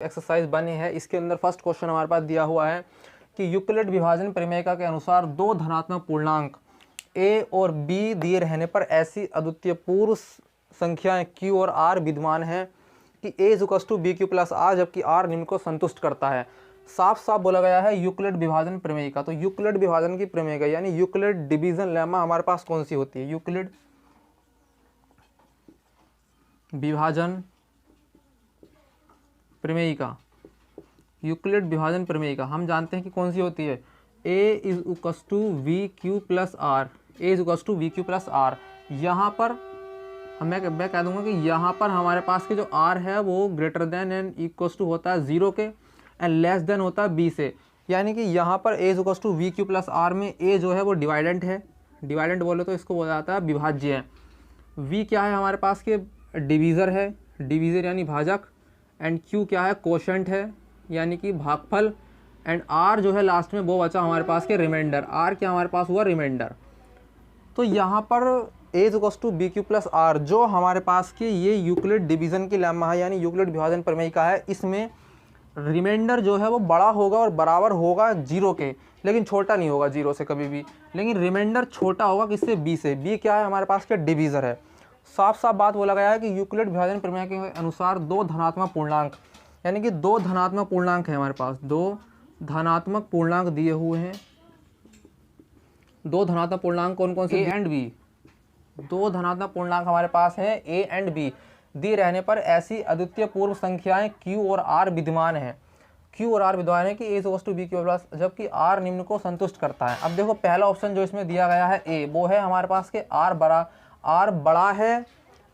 Exercise बने हैं। इसके अंदर फर्स्ट क्वेश्चन हमारे पास दिया हुआ है कि यूक्लिड विभाजन प्रमेयिका के अनुसार दो धनात्मक पूर्णांक a और b दिए रहने पर ऐसी अद्वितीय पूर्व संख्याएं q और r विद्यमान हैं कि a = bq + r, जबकि r निम्न को संतुष्ट करता है। साफ साफ बोला गया है यूक्लिड विभाजन प्रमेयिका। तो यूक्लिड विभाजन की प्रमेयिका यानी यूक्लिड डिवीजन लेमा हमारे पास कौन सी होती है? यूक्लिड विभाजन प्रमेयिका। यूक्लिड विभाजन प्रमेयिका हम जानते हैं कि कौन सी होती है? a = vq + r, a = vq + r। यहाँ पर मैं कह दूंगा कि यहाँ पर हमारे पास के जो r है वो greater than and equal to होता है 0 के एंड लेस देन होता है b से। यानी कि यहाँ पर a = vq + r में a जो है वो डिवाइडेंट है, डिवाइडेंट बोले तो इसको बोला जाता है विभाज्य है। v क्या है हमारे पास के? डिवीज़र है, डिवीज़र यानी भाजक। एंड q क्या है? कोशेंट है यानी कि भागफल। एंड r जो है लास्ट में वो बचा हमारे पास के रिमाइंडर। r क्या हमारे पास हुआ? रिमाइंडर। तो यहाँ पर a = bq + r जो हमारे पास की ये यूक्लिड डिवीज़न की लेम्मा है यानी यूक्लिड विभाजन प्रमेयिका है, इसमें रिमाइंडर जो है वो बड़ा होगा और बराबर होगा 0 के, लेकिन छोटा नहीं होगा 0 से कभी भी। लेकिन रिमाइंडर छोटा होगा किससे? b से। b क्या है हमारे पास के? डिवीज़र है। साफ साफ बात बोला गया है कि यूक्लिड विभाजन प्रमेय के अनुसार दो धनात्मक पूर्णांक यानी कि दो धनात्मक पूर्णांक है हमारे पास, दो धनात्मक पूर्णांक दिए हुए हैं। दो धनात्मक पूर्णांक कौन कौन से? a and b। दो धनात्मक पूर्णांक हमारे पास हैं a एंड b दिए रहने पर ऐसी अद्वितीय पूर्व संख्याएं q और r विद्यमान हैं। q और r विद्यमान है कि a = bq +, जबकि r निम्न को संतुष्ट करता है। अब देखो पहला ऑप्शन जो इसमें दिया गया है a, वो है हमारे पास के r बड़ा है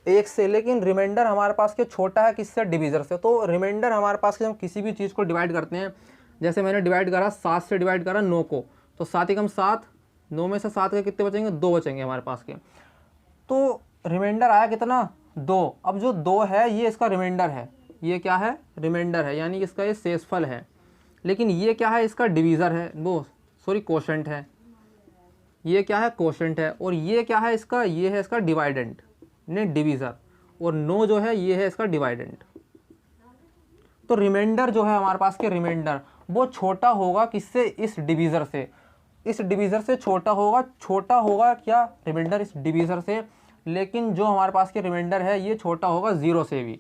1 से, लेकिन रिमाइंडर हमारे पास के छोटा है किससे? डिवीज़र से। तो रिमाइंडर हमारे पास के हम किसी भी चीज़ को डिवाइड करते हैं, जैसे मैंने डिवाइड करा 7 से, डिवाइड करा 9 को, तो 7 × 7, 9 में से 7 के कितने बचेंगे? 2 बचेंगे हमारे पास के। तो रिमाइंडर आया कितना? 2। अब जो 2 है ये इसका रिमाइंडर है, ये क्या है? रिमाइंडर है यानी इसका ये शेषफल है। लेकिन ये क्या है? इसका डिवीज़र है, वो सॉरी कोशेंट है। ये क्या है? कोशेंट है। और ये क्या है इसका? ये है इसका डिवाइडेंट ने डिवीज़र। और 9 जो है ये है इसका डिवाइडेंट। तो रिमाइंडर जो है हमारे पास के रिमाइंडर वो छोटा होगा किससे? इस डिवीज़र से। इस डिवीज़र से छोटा होगा क्या? रिमाइंडर इस डिवीज़र से। लेकिन जो हमारे पास के रिमाइंडर है ये छोटा होगा 0 से भी,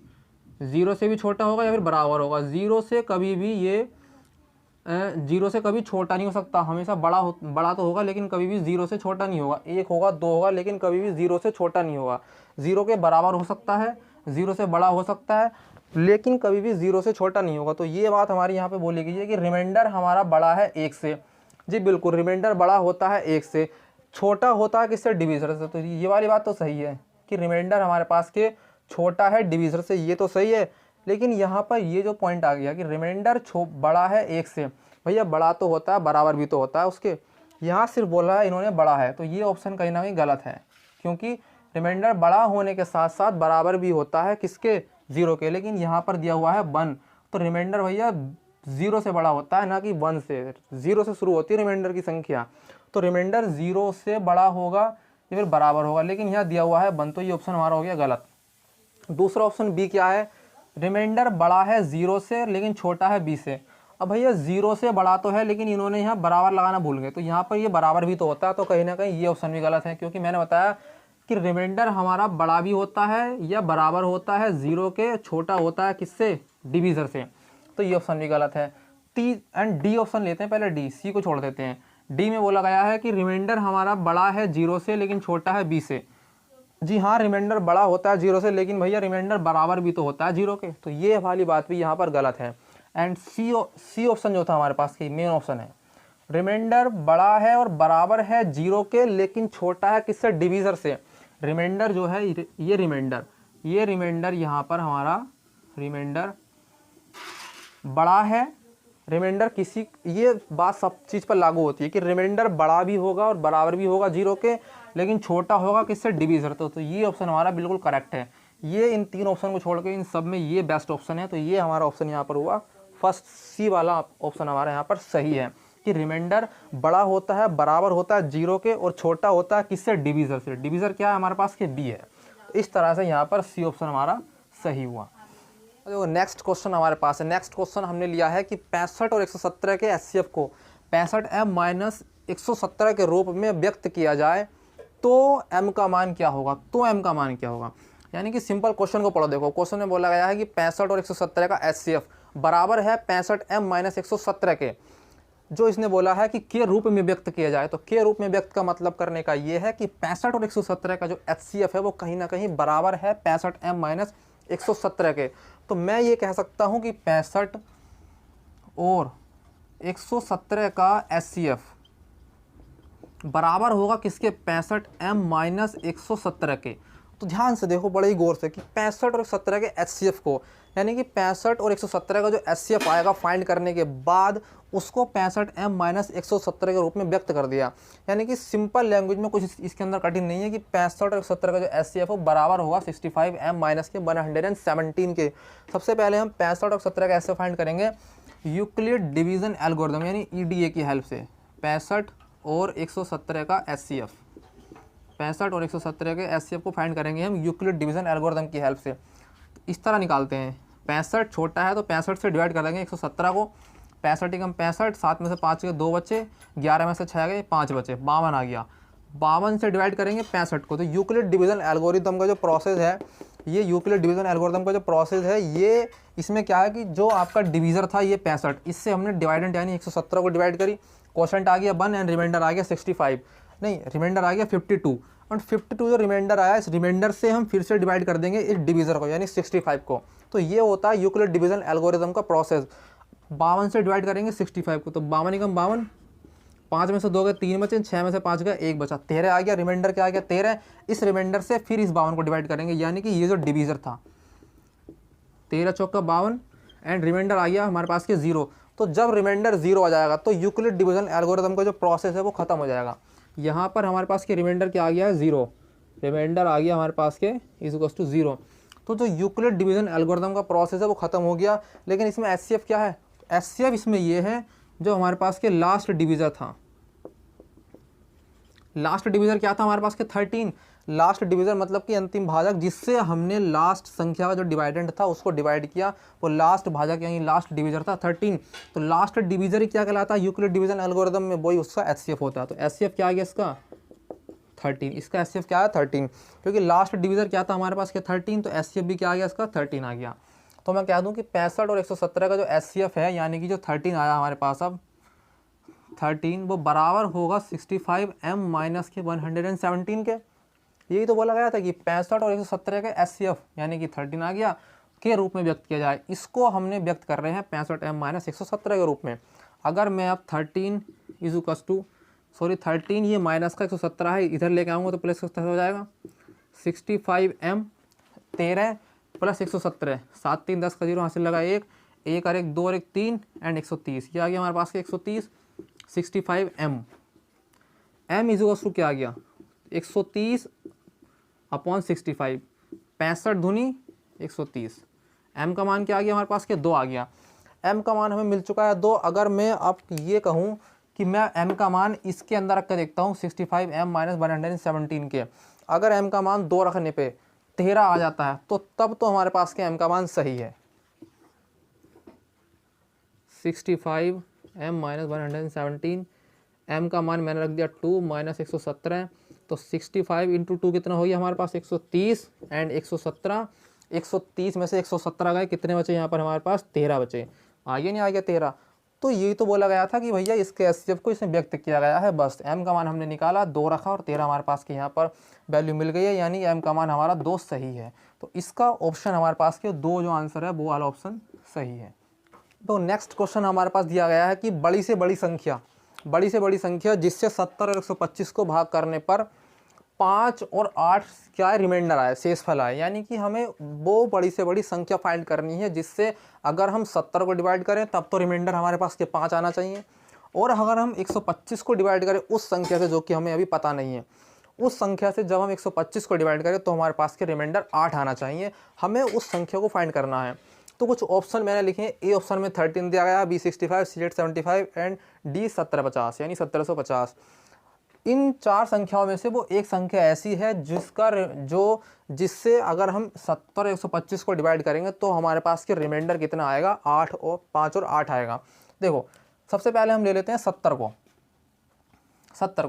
0 से भी छोटा होगा या फिर बराबर होगा। 0 से कभी भी ये 0 से कभी छोटा नहीं हो सकता, हमेशा बड़ा तो होगा लेकिन कभी भी 0 से छोटा नहीं होगा। 1 होगा, 2 होगा, लेकिन कभी भी 0 से छोटा नहीं होगा। 0 के बराबर हो सकता है, 0 से बड़ा हो सकता है, लेकिन कभी भी 0 से छोटा नहीं होगा। तो ये बात हमारी यहाँ पे बोली गई है कि रिमाइंडर हमारा बड़ा है 1 से। जी बिल्कुल, रिमाइंडर बड़ा होता है 1 से, छोटा होता है किससे? डिवीज़र से। तो ये वाली बात तो सही है कि रिमाइंडर हमारे पास के छोटा है डिवीज़र से, ये तो सही है। लेकिन यहाँ पर ये जो पॉइंट आ गया कि रिमाइंडर बड़ा है 1 से, भैया बड़ा तो होता है, बराबर भी तो होता है उसके। यहाँ सिर्फ बोला है इन्होंने बड़ा है, तो ये ऑप्शन कहीं ना कहीं गलत है, क्योंकि रिमाइंडर बड़ा होने के साथ साथ बराबर भी होता है किसके? 0 के। लेकिन यहाँ पर दिया हुआ है 1, तो रिमाइंडर भैया 0 से बड़ा होता है, ना कि 1 से। 0 से शुरू होती है रिमाइंडर की संख्या, तो रिमाइंडर 0 से बड़ा होगा या फिर बराबर होगा। लेकिन यहाँ दिया हुआ है 1, तो ये ऑप्शन हमारा हो गया गलत। दूसरा ऑप्शन बी क्या है? रिमाइंडर बड़ा है 0 से लेकिन छोटा है b से। अब भैया 0 से बड़ा तो है, लेकिन इन्होंने यहाँ बराबर लगाना भूल गए, तो यहाँ पर ये बराबर भी तो होता है, तो कहीं ना कहीं ये ऑप्शन भी गलत है। क्योंकि मैंने बताया कि रिमाइंडर हमारा बड़ा भी होता है या बराबर होता है 0 के, छोटा होता है किससे? डिवीज़र से। तो ये ऑप्शन भी गलत है। डी ऑप्शन लेते हैं पहले, डी, सी को छोड़ देते हैं। डी में बोला गया है कि रिमाइंडर हमारा बड़ा है 0 से लेकिन छोटा है b से। जी हाँ, रिमाइंडर बड़ा होता है 0 से, लेकिन भैया रिमाइंडर बराबर भी तो होता है 0 के, तो ये वाली बात भी यहाँ पर गलत है। एंड सी ऑप्शन जो था हमारे पास की मेन ऑप्शन है, रिमाइंडर बड़ा है और बराबर है 0 के लेकिन छोटा है किससे? डिवीज़र से। रिमाइंडर जो है ये रिमाइंडर यहाँ पर हमारा रिमाइंडर बड़ा है। रिमाइंडर किसी, ये बात सब चीज़ पर लागू होती है कि रिमाइंडर बड़ा भी होगा और बराबर भी होगा 0 के, लेकिन छोटा होगा किससे? डिवीज़र। तो ये ऑप्शन हमारा बिल्कुल करेक्ट है। ये इन 3 ऑप्शन को छोड़ के इन सब में ये बेस्ट ऑप्शन है, तो ये हमारा ऑप्शन यहाँ पर हुआ फर्स्ट, सी वाला ऑप्शन हमारा यहाँ पर सही है कि रिमाइंडर बड़ा होता है, बराबर होता है 0 के और छोटा होता है किससे? डिवीज़र से। डिवीज़र क्या है हमारे पास के? b है। तो इस तरह से यहाँ पर सी ऑप्शन हमारा सही हुआ। देखो नेक्स्ट क्वेश्चन हमारे पास है। नेक्स्ट क्वेश्चन हमने लिया है कि 65 और 117 के एचसीएफ को 65m माइनस 117 के रूप में व्यक्त किया जाए तो m का मान क्या होगा। तो m का मान क्या होगा, यानी कि सिंपल क्वेश्चन को पढ़ो। देखो क्वेश्चन में बोला गया है कि 65 और 117 का एचसीएफ बराबर है 65m माइनस 117 के, जो इसने बोला है कि के रूप में व्यक्त किया जाए। तो के रूप में व्यक्त का मतलब करने का ये है कि 65 और 117 का जो एचसीएफ है वो कहीं ना कहीं बराबर है 65m माइनस 117 के। तो मैं ये कह सकता हूँ कि 65 और 117 का एचसीएफ बराबर होगा किसके, 65m माइनस 117 के। तो ध्यान से देखो बड़े ही गौर से कि 65 और 117 के एचसीएफ को, यानी कि 65 और 117 का जो एचसीएफ आएगा फाइंड करने के बाद उसको 65m माइनस 117 के रूप में व्यक्त कर दिया। यानी कि सिंपल लैंग्वेज में कुछ इसके अंदर कठिन नहीं है कि 65 और 117 का जो एचसीएफ हो बराबर होगा 65m माइनस के 117 के। सबसे पहले हम 65 और 117 का एचसीएफ फाइंड करेंगे यूक्लिड डिवीजन एल्गोरिथम यानी ईडीए की हेल्प से। 65 और 117 का एचसीएफ, 65 और 117 के एचसीएफ को फाइंड करेंगे हम यूक्लिड डिवीजन एल्गोरिथम की हेल्प से। इस तरह निकालते हैं, 65 छोटा है तो 65 से डिवाइड कर देंगे 117 को। 65 एकम 65, 7 में से 5 के 2 बचे, 11 में से 6 गए 5 बचे, 52 आ गया। 52 से डिवाइड करेंगे 65 को। तो यूक्लिड डिवीजन एल्गोरिथम का जो प्रोसेस है, ये यूक्लिड डिवीजन एल्गोरिथम का जो प्रोसेस है, ये इसमें क्या है कि जो आपका डिवीज़र था ये 65, इससे हमने डिवाइडेंट यानी 117 को डिवाइड करी, क्वोशंट आ गया 1 एंड रिमाइंडर आ गया 65, नहीं रिमाइंडर आ गया 52। और 52 जो रिमाइंडर आया, इस रिमाइंडर से हम फिर से डिवाइड कर देंगे इस डिवीज़र को यानी 65 को। तो ये होता है यूक्लिड डिवीजन एल्गोरिथम का प्रोसेस। 52 से डिवाइड करेंगे 65 को, तो 52 एकम 52, 5 में से 2 गए 3 बचे, 6 में से 5 गए 1 बचा, 13 आ गया। रिमाइंडर क्या आ गया 13। इस रिमाइंडर से फिर इस 52 को डिवाइड करेंगे, यानी कि ये जो डिवीज़र था 13 चौका 52 एंड रिमाइंडर आ गया हमारे पास के 0। तो जब रिमाइंडर 0 आ जाएगा तो यूक्लिड डिवीजन एल्गोरिथम का जो प्रोसेस है वो खत्म हो जाएगा। यहाँ पर हमारे पास के रिमाइंडर क्या आ गया है 0, रिमाइंडर आ गया हमारे पास के इज इक्वल्स टू 0। तो जो यूक्लिड डिवीजन एल्गोरिथम का प्रोसेस है वो खत्म हो गया। लेकिन इसमें एचसीएफ क्या है, एचसीएफ इसमें ये है जो हमारे पास के लास्ट डिवीज़र था। लास्ट डिवीज़र क्या था हमारे पास के 13। लास्ट डिवीज़र मतलब कि अंतिम भाजक, जिससे हमने लास्ट संख्या का जो डिवाइडेंट था उसको डिवाइड किया, वो लास्ट भाजक यानी लास्ट डिवीज़र था 13। तो लास्ट डिवीज़र ही क्या कहलाता है यूक्लिड डिवीजन एल्गोरिथम में, वही उसका एचसीएफ होता है। तो एचसीएफ क्या आ गया इसका 13, इसका एचसीएफ क्या है 13, क्योंकि लास्ट डिवीज़र क्या था हमारे पास के 13, तो एचसीएफ भी क्या आ गया इसका 13 आ गया। तो मैं कह दूं कि 65 और 117 का जो एचसीएफ है यानी कि जो 13 आया हमारे पास अब 13, वो बराबर होगा 65m माइनस के 117 के। यही तो बोला गया था कि 65 और 117 का एचसीएफ यानी कि 13 आ गया के रूप में व्यक्त किया जाए। इसको हमने व्यक्त कर रहे हैं 65m माइनस 117 के रूप में। अगर मैं अब 13 इज इक्वल्स टू 13 ये माइनस का 117 है, इधर लेके आऊँगा तो प्लस 117 हो जाएगा। 65m 13 प्लस 117, 7 3 10 का 0 हासिल लगा 1 1 और 1 2 और 1 3 एंड 130, ये आ गया हमारे पास के 130। 65m m is equals to क्या आ गया 130 अपॉन 65, 65 दूनी 130। m का मान क्या आ गया हमारे पास के 2 आ गया। m का मान हमें मिल चुका है 2। अगर मैं अब ये कहूँ कि मैं m का मान इसके अंदर रख कर देखता हूँ 65m माइनस 117 के, अगर m का मान 2 रखने पे 13 आ जाता है तो तब तो हमारे पास के m का मान सही है। 65m माइनस 117, m का मान मैंने रख दिया 2 माइनस 117, तो 65 इंटू 2 कितना हो गया हमारे पास 130 एंड 117, 130 में से 117 गए, कितने बचे यहाँ पर हमारे पास 13 बचे, आगे नहीं आ गया 13। तो यही तो बोला गया था कि भैया इसके एचसीएफ को इसमें व्यक्त किया गया है, बस m का मान हमने निकाला 2 रखा और 13 हमारे पास के यहाँ पर वैल्यू मिल गई है, यानी m का मान हमारा 2 सही है। तो इसका ऑप्शन हमारे पास के 2 जो आंसर है वो वाला ऑप्शन सही है। तो नेक्स्ट क्वेश्चन हमारे पास दिया गया है कि बड़ी से बड़ी संख्या जिससे 70 और 125 को भाग करने पर 5 और 8 क्या है रिमाइंडर आए, शेषफल आए, यानी कि हमें वो बड़ी से बड़ी संख्या फाइंड करनी है जिससे अगर हम 70 को डिवाइड करें तब तो रिमाइंडर हमारे पास के 5 आना चाहिए, और अगर हम 125 को डिवाइड करें उस संख्या से जो कि हमें अभी पता नहीं है, उस संख्या से जब हम 125 को डिवाइड करें तो हमारे पास के रिमाइंडर 8 आना चाहिए। हमें उस संख्या को फाइंड करना है। तो कुछ ऑप्शन मैंने लिखे हैं। ए ऑप्शन में 13 दिया गया, बी 65, सी 8 75 एंड डी 1750 यानी 1750। इन 4 संख्याओं में से वो एक संख्या ऐसी है जिससे अगर हम 70 और 125 को डिवाइड करेंगे तो हमारे पास के रिमाइंडर कितना आएगा, 8 और 5 और 8 आएगा। देखो सबसे पहले हम ले लेते हैं 70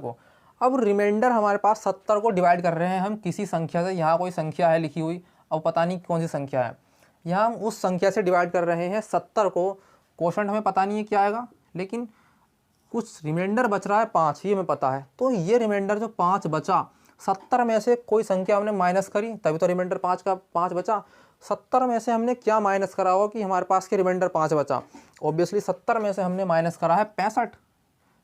को। अब रिमाइंडर हमारे पास 70 को डिवाइड कर रहे हैं हम किसी संख्या से। यहाँ कोई संख्या है लिखी हुई, अब पता नहीं कौन सी संख्या है, यहाँ हम उस संख्या से डिवाइड कर रहे हैं 70 को। क्वोशंट हमें पता नहीं है क्या आएगा, लेकिन कुछ रिमाइंडर बच रहा है 5, ये हमें पता है। तो ये रिमाइंडर जो 5 बचा, 70 में से कोई संख्या हमने माइनस करी तभी तो रिमाइंडर 5 बचा। 70 में से हमने क्या माइनस करा होगा कि हमारे पास के रिमाइंडर 5 बचा। ऑब्वियसली 70 में से हमने माइनस करा है 65।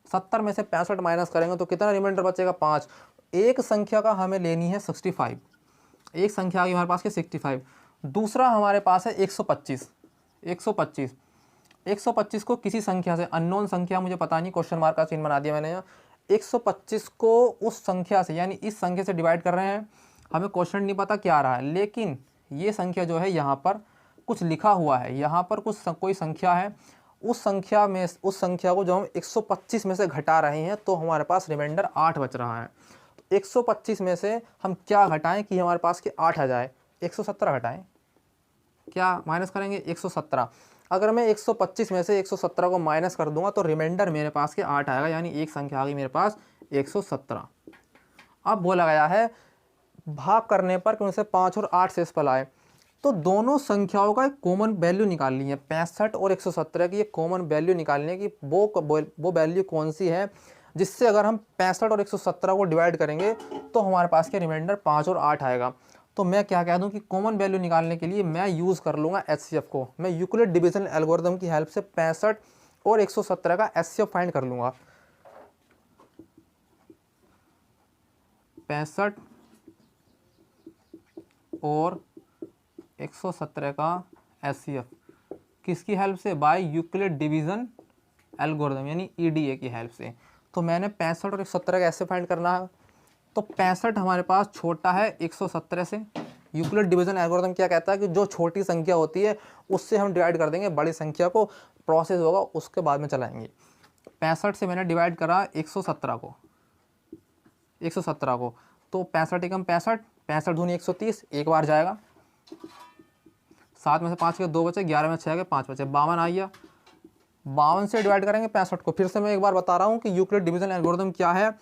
70 में से 65 माइनस करेंगे तो कितना रिमाइंडर बचेगा, 5। एक संख्या का हमें लेनी है 65, एक संख्या आ गई हमारे पास के 65। दूसरा हमारे पास है 125 को किसी संख्या से, अननोन संख्या मुझे पता नहीं, क्वेश्चन मार्क का चिन्ह बना दिया मैंने यहाँ। 125 को उस संख्या से यानी इस संख्या से डिवाइड कर रहे हैं। हमें क्वेश्चन नहीं पता क्या आ रहा है, लेकिन ये संख्या जो है यहाँ पर कुछ लिखा हुआ है, यहाँ पर कोई संख्या है। उस संख्या को जो हम 125 में से घटा रहे हैं तो हमारे पास रिमाइंडर 8 बच रहा है। तो 125 में से हम क्या घटाएं कि हमारे पास के 8 आ जाए, 117 घटाएं। क्या माइनस करेंगे, 117। अगर मैं 125 में से 117 को माइनस कर दूंगा तो रिमाइंडर मेरे पास के 8 आएगा, यानी एक संख्या आ गई मेरे पास 117। अब बोला गया है भाग करने पर कि उनसे 5 और 8 शेषफल आए, तो दोनों संख्याओं का एक कॉमन वैल्यू निकालनी है। 65 और 117 की एक कॉमन वैल्यू निकालनी है कि वो वैल्यू कौन सी है जिससे अगर हम 65 और 117 को डिवाइड करेंगे तो हमारे पास के रिमाइंडर 5 और 8 आएगा। तो मैं क्या कह दूं कि कॉमन वैल्यू निकालने के लिए मैं यूज़ कर लूँगा HCF को। मैं यूक्लिड डिवीजन एल्गोरिथम की हेल्प से 65 और 117 का HCF फाइंड कर लूँगा। 65 और 117 का HCF किसकी हेल्प से, बाय यूक्लिड डिवीजन एल्गोरिथम यानी EDA की हेल्प से। तो मैंने 65 और 117 का ऐसे फाइंड करना है। तो 65 हमारे पास छोटा है 117 से। यूक्लिड डिवीजन एल्गोरिथम क्या कहता है कि जो छोटी संख्या होती है उससे हम डिवाइड कर देंगे बड़ी संख्या को, प्रोसेस होगा उसके बाद में चलाएंगे। 65 से मैंने डिवाइड करा 117 को, तो 65 एकम 65, 65 दूनी 130, एक बार जाएगा। 7 में से 5 के 2 बचे, 11 में 6 के 5 बचे, 52 आ गया। 52 से डिवाइड करेंगे 65 को। फिर से मैं एक बार बता रहा हूँ कि यूक्लिड डिवीजन एल्गोरिथम क्या है।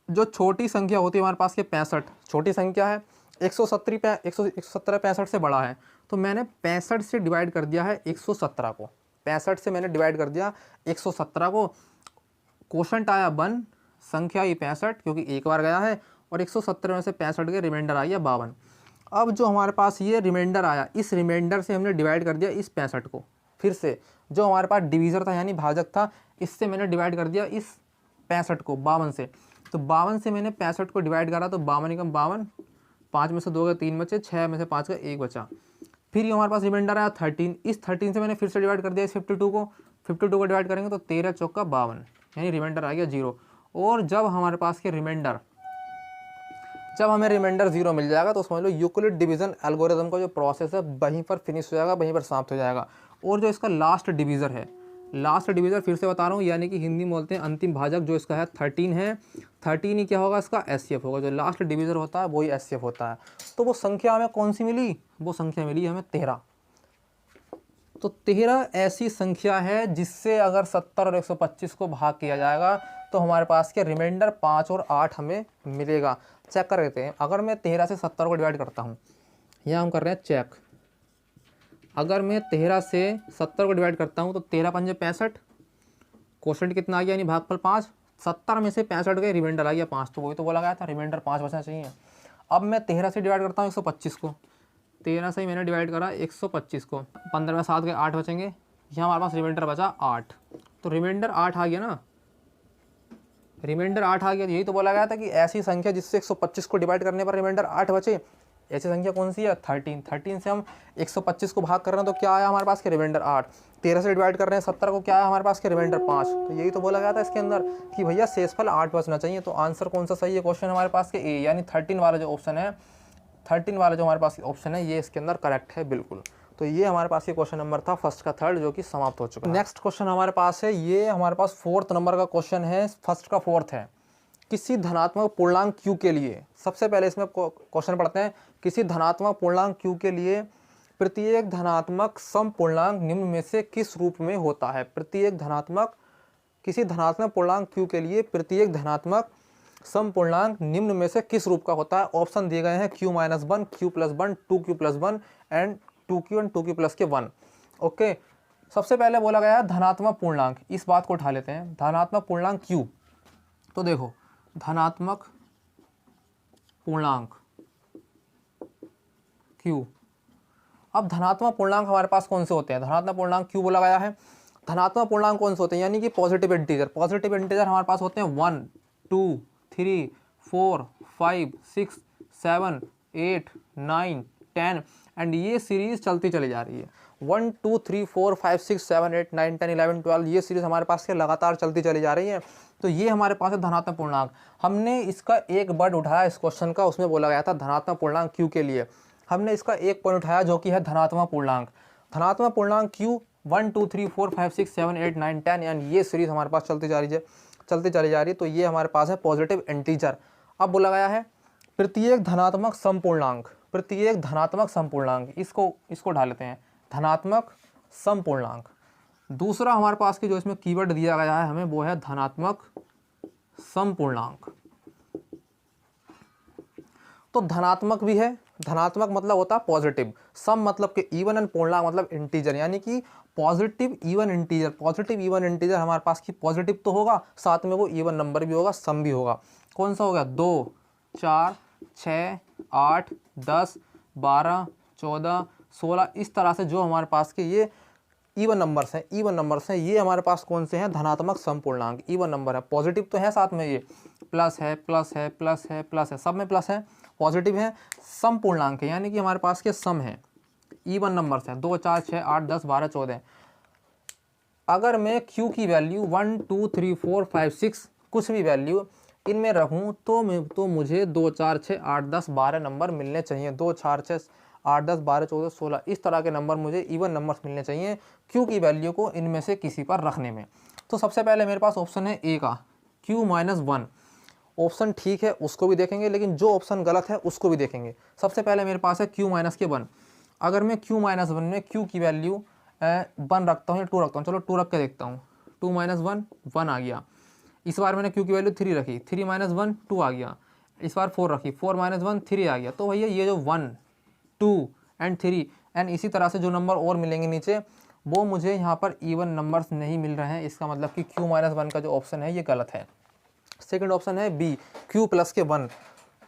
जो छोटी संख्या होती है हमारे पास के 65 छोटी संख्या है, 117 65 से बड़ा है, तो मैंने 65 से डिवाइड कर दिया है 117 को। 65 से मैंने डिवाइड कर दिया 117 को। क्वोशंट आया 1, संख्या ही 65 क्योंकि एक बार गया है, और 117 में से 65 के रिमाइंडर आ गया 52। अब जो हमारे पास ये रिमाइंडर आया, इस रिमाइंडर से हमने डिवाइड कर दिया इस 65 को। फिर से जो हमारे पास डिवीज़र था यानी भाजक था, इससे मैंने डिवाइड कर दिया इस 65 को 52 से। तो 52 से मैंने 65 को डिवाइड करा तो 52 एकम 52, 5 में से 2 के 3 बचे, 6 में से 5 का 1 बचा। फिर ये हमारे पास रिमाइंडर आया 13। इस 13 से मैंने फिर से डिवाइड कर दिया इस 52 को। 52 को डिवाइड करेंगे तो 13 चौका 52, यानी रिमाइंडर आ गया 0। और जब हमारे पास के जब हमें रिमाइंडर 0 मिल जाएगा तो समझ लो यूक्लिड डिवीजन एल्गोरिथम का जो प्रोसेस है वहीं पर फिनिश हो जाएगा, वहीं पर समाप्त हो जाएगा। और जो इसका लास्ट डिवीज़र है, लास्ट डिवीज़र फिर से बता रहा हूँ, यानी कि हिंदी में बोलते हैं अंतिम भाजक, जो इसका है 13 है। 13 ही क्या होगा, इसका HCF होगा। जो लास्ट डिवीज़र होता है वही HCF होता है। तो वो संख्या हमें कौन सी मिली, वो संख्या मिली हमें 13। तो 13 ऐसी संख्या है जिससे अगर 70 और 125 को भाग किया जाएगा तो हमारे पास के रिमाइंडर 5 और 8 हमें मिलेगा। चेक कर लेते हैं। अगर मैं 13 से 70 को डिवाइड करता हूँ, यहाँ हम कर रहे हैं चेक। अगर मैं 13 से 70 को डिवाइड करता हूँ तो 13 पंजे 65, क्वोशंट कितना आ गया यानी भागफल 5। 70 में से 65 के रिमाइंडर आ गया 5, तो वही तो बोला गया था रिमाइंडर 5 बचना चाहिए। अब मैं 13 से डिवाइड करता हूँ 125 को। 13 से ही मैंने डिवाइड करा 125 को। 15 में 7 के 8 बचेंगे, यहाँ हमारे पास रिमाइंडर बचा 8। तो रिमाइंडर 8 आ गया ना, रिमाइंडर 8 आ गया। यही तो बोला गया था कि ऐसी संख्या जिससे 125 को डिवाइड करने पर रिमाइंडर 8 बचे, ऐसी संख्या कौन सी है, 13। 13 से हम 125 को भाग कर रहे हैं तो क्या आया हमारे पास के रिमाइंडर 8। 13 से डिवाइड कर रहे हैं 70 को, क्या आया हमारे पास के रिमाइंडर 5। तो यही तो बोला गया था इसके अंदर कि भैया शेषफल 8 बचना चाहिए। तो आंसर कौन सा सही है क्वेश्चन हमारे पास के ए, यानी 13 वाला जो ऑप्शन है, 13 वाला जो हमारे पास ऑप्शन है ये इसके अंदर करेक्ट है बिल्कुल। तो ये हमारे पास ये क्वेश्चन नंबर था फर्स्ट का थर्ड, जो कि समाप्त हो चुका है। नेक्स्ट क्वेश्चन हमारे पास है, ये हमारे पास 4th नंबर का क्वेश्चन है, फर्स्ट का 4th है। किसी धनात्मक पूर्णांक q के लिए, सबसे पहले इसमें क्वेश्चन पढ़ते हैं। किसी धनात्मक पूर्णांक q के लिए प्रत्येक धनात्मक सम पूर्णांक निम्न में से किस रूप में होता है? किसी धनात्मक पूर्णांक q के लिए प्रत्येक धनात्मक सम पूर्णांक निम्न में से किस रूप का होता है? ऑप्शन दिए गए हैं q - 1, q + 1, 2q + 1 and 2q and 2q + के 1। ओके, सबसे पहले बोला गया है धनात्मक पूर्णांक, इस बात को उठा लेते हैं। धनात्मक पूर्णांक q, तो देखो धनात्मक पूर्णांक q। अब धनात्मक पूर्णांक हमारे पास कौन से होते हैं? धनात्मक पूर्णांक q बोला गया है। धनात्मक पूर्णांक कौन से होते हैं? यानी कि पॉजिटिव इंटीजर। पॉजिटिव इंटीजर हमारे पास होते हैं 1, 2, 3, 4, 5, 6, 7, 8, 9, 10 एंड ये सीरीज चलती चली जा रही है। 1, 2, 3, 4, 5, 6, 7, 8, 9, 10, 11, 12 ये सीरीज हमारे पास के लगातार चलती चली जा रही है। तो ये हमारे पास है धनात्मक पूर्णांक। हमने इसका एक वर्ड उठाया इस क्वेश्चन का, उसमें बोला गया था धनात्मक पूर्णांक q के लिए। हमने इसका एक पॉइंट उठाया जो कि है धनात्मक पूर्णांक। धनात्मक पूर्णांक q 1, 2, 3, 4, 5, 6, 7, 8, 9, 10 एंड ये सीरीज हमारे पास चलती चली जा रही है। तो ये हमारे पास है पॉजिटिव इंटीजर। अब बोला गया है प्रत्येक धनात्मक समपूर्णांक, प्रत्येक धनात्मक समपूर्णांक, इसको ढाल लेते हैं धनात्मक समपूर्णांक। दूसरा हमारे पास की जो इसमें कीवर्ड दिया गया है हमें, वो है धनात्मक समपूर्णांक। तो धनात्मक भी है, धनात्मक मतलब होता है पॉजिटिव, सम मतलब कि इवन एंड पूर्णांक मतलब इंटीजर, यानी कि positive even integer. Positive even integer हमारे पास की पॉजिटिव तो होगा, साथ में वो इवन नंबर भी होगा, सम भी होगा। कौन सा हो गया? 2, 4, 6, 8, 10, 12, 14, 16 इस तरह से जो हमारे पास के ये इवन नंबर्स हैं, ये हमारे पास कौन से हैं? धनात्मक समपूर्णांक, इवन नंबर है। पॉजिटिव तो है, साथ में ये प्लस है, सब में प्लस है, पॉजिटिव है, समपूर्णांक है, यानी कि हमारे पास के सम है, इवन नंबर्स हैं 2, 4, 6, 8, 10, 12, 14। अगर मैं q की वैल्यू 1, 2, 3, 4, 5, 6 कुछ भी वैल्यू इनमें रखूँ तो मुझे 2, 4, 6, 8, 10, 12 नंबर मिलने चाहिए। 2, 4, 6, 8, 10, 12, 14, 16 इस तरह के नंबर मुझे इवन नंबर्स मिलने चाहिए q की वैल्यू को इनमें से किसी पर रखने में। तो सबसे पहले मेरे पास ऑप्शन है ए का q - 1। ऑप्शन ठीक है, उसको भी देखेंगे, लेकिन जो ऑप्शन गलत है उसको भी देखेंगे। सबसे पहले मेरे पास है q - 1। अगर मैं q - 1 में q की वैल्यू 1 रखता हूँ या 2 रखता हूँ, चलो 2 रख के देखता हूँ। 2 - 1 1 आ गया। इस बार मैंने q की वैल्यू 3 रखी, 3 - 1 2 आ गया। इस बार 4 रखी, 4 - 1 3 आ गया। तो भैया ये जो 1, 2 एंड 3 एंड इसी तरह से जो नंबर और मिलेंगे नीचे, वो मुझे यहाँ पर इवन नंबर्स नहीं मिल रहे हैं। इसका मतलब कि q - 1 का जो ऑप्शन है ये गलत है। सेकंड ऑप्शन है बी, q + के 1।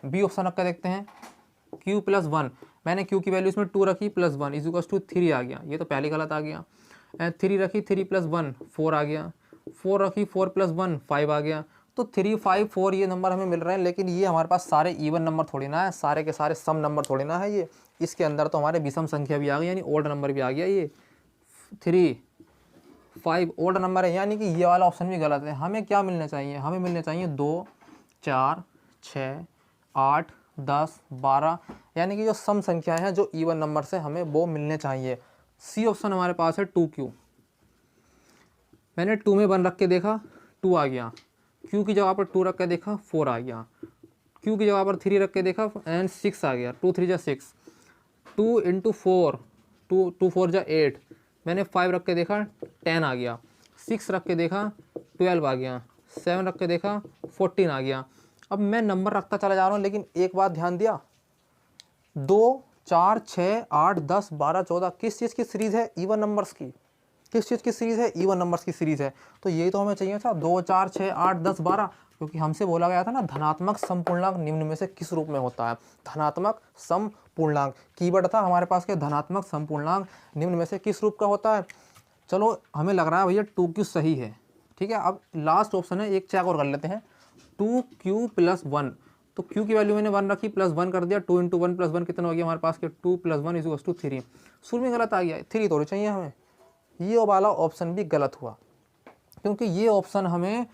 बी ऑप्शन रख कर देखते हैं, q + 1। मैंने q की वैल्यू इसमें 2 रखी, +1 = 3 आ गया। ये तो पहले गलत आ गया। 3 रखी, 3 + 1 4 आ गया। 4 रखी, 4 + 1 5 आ गया। तो 3, 5, 4 ये नंबर हमें मिल रहे हैं, लेकिन ये हमारे पास सारे इवन नंबर थोड़ी ना है, सारे के सारे सम नंबर थोड़ी ना है। ये इसके अंदर तो हमारे विषम संख्या भी आ गई, यानी ओड नंबर भी आ गया। ये 3, 5 ओड नंबर है, यानी कि ये वाला ऑप्शन भी गलत है। हमें क्या मिलना चाहिए? हमें मिलने चाहिए 2, 4, 6, 8, 10, 12, यानी कि जो सम संख्याएं हैं, जो इवन नंबर से हमें वो मिलने चाहिए। सी ऑप्शन हमारे पास है 2q। मैंने 2 में 1 रख के देखा, 2 आ गया। q की जगह पर 2 रख के देखा, 4 आ गया। q की जगह पर 3 रख के देखा एंड 6 आ गया। 2 3 = 6, 2 × 4, 2 4 = 8। मैंने 5 रख के देखा, 10 आ गया। 6 रख के देखा, 12 आ गया। 7 रख के देखा, 14 आ गया। अब मैं नंबर रखता चला जा रहा हूँ, लेकिन एक बात ध्यान दिया, 2, 4, 6, 8, 10, 12, 14 किस चीज़ की सीरीज़ है? इवन नंबर्स की। किस चीज़ की सीरीज़ है? इवन नंबर्स की सीरीज़ है। तो यही तो हमें चाहिए था, 2, 4, 6, 8, 10, 12, क्योंकि हमसे बोला गया था ना धनात्मक समपूर्णांक निम्न में से किस रूप में होता है? धनात्मक समपूर्णांक कीवर्ड था हमारे पास के, धनात्मक समपूर्णांक निम्न में से किस रूप का होता है। चलो हमें लग रहा है भैया 2q सही है, ठीक है। अब लास्ट ऑप्शन है, एक चेक और कर लेते हैं, 2q + 1। तो q की वैल्यू मैंने 1 रखी, +1 कर दिया। 2 × 1 + 1 कितना हो गया हमारे पास के? 2 + 1 = 3। शुरू में गलत आ गया, 3 तो चाहिए हमें। ये वाला ऑप्शन भी गलत हुआ, क्योंकि ये ऑप्शन हमें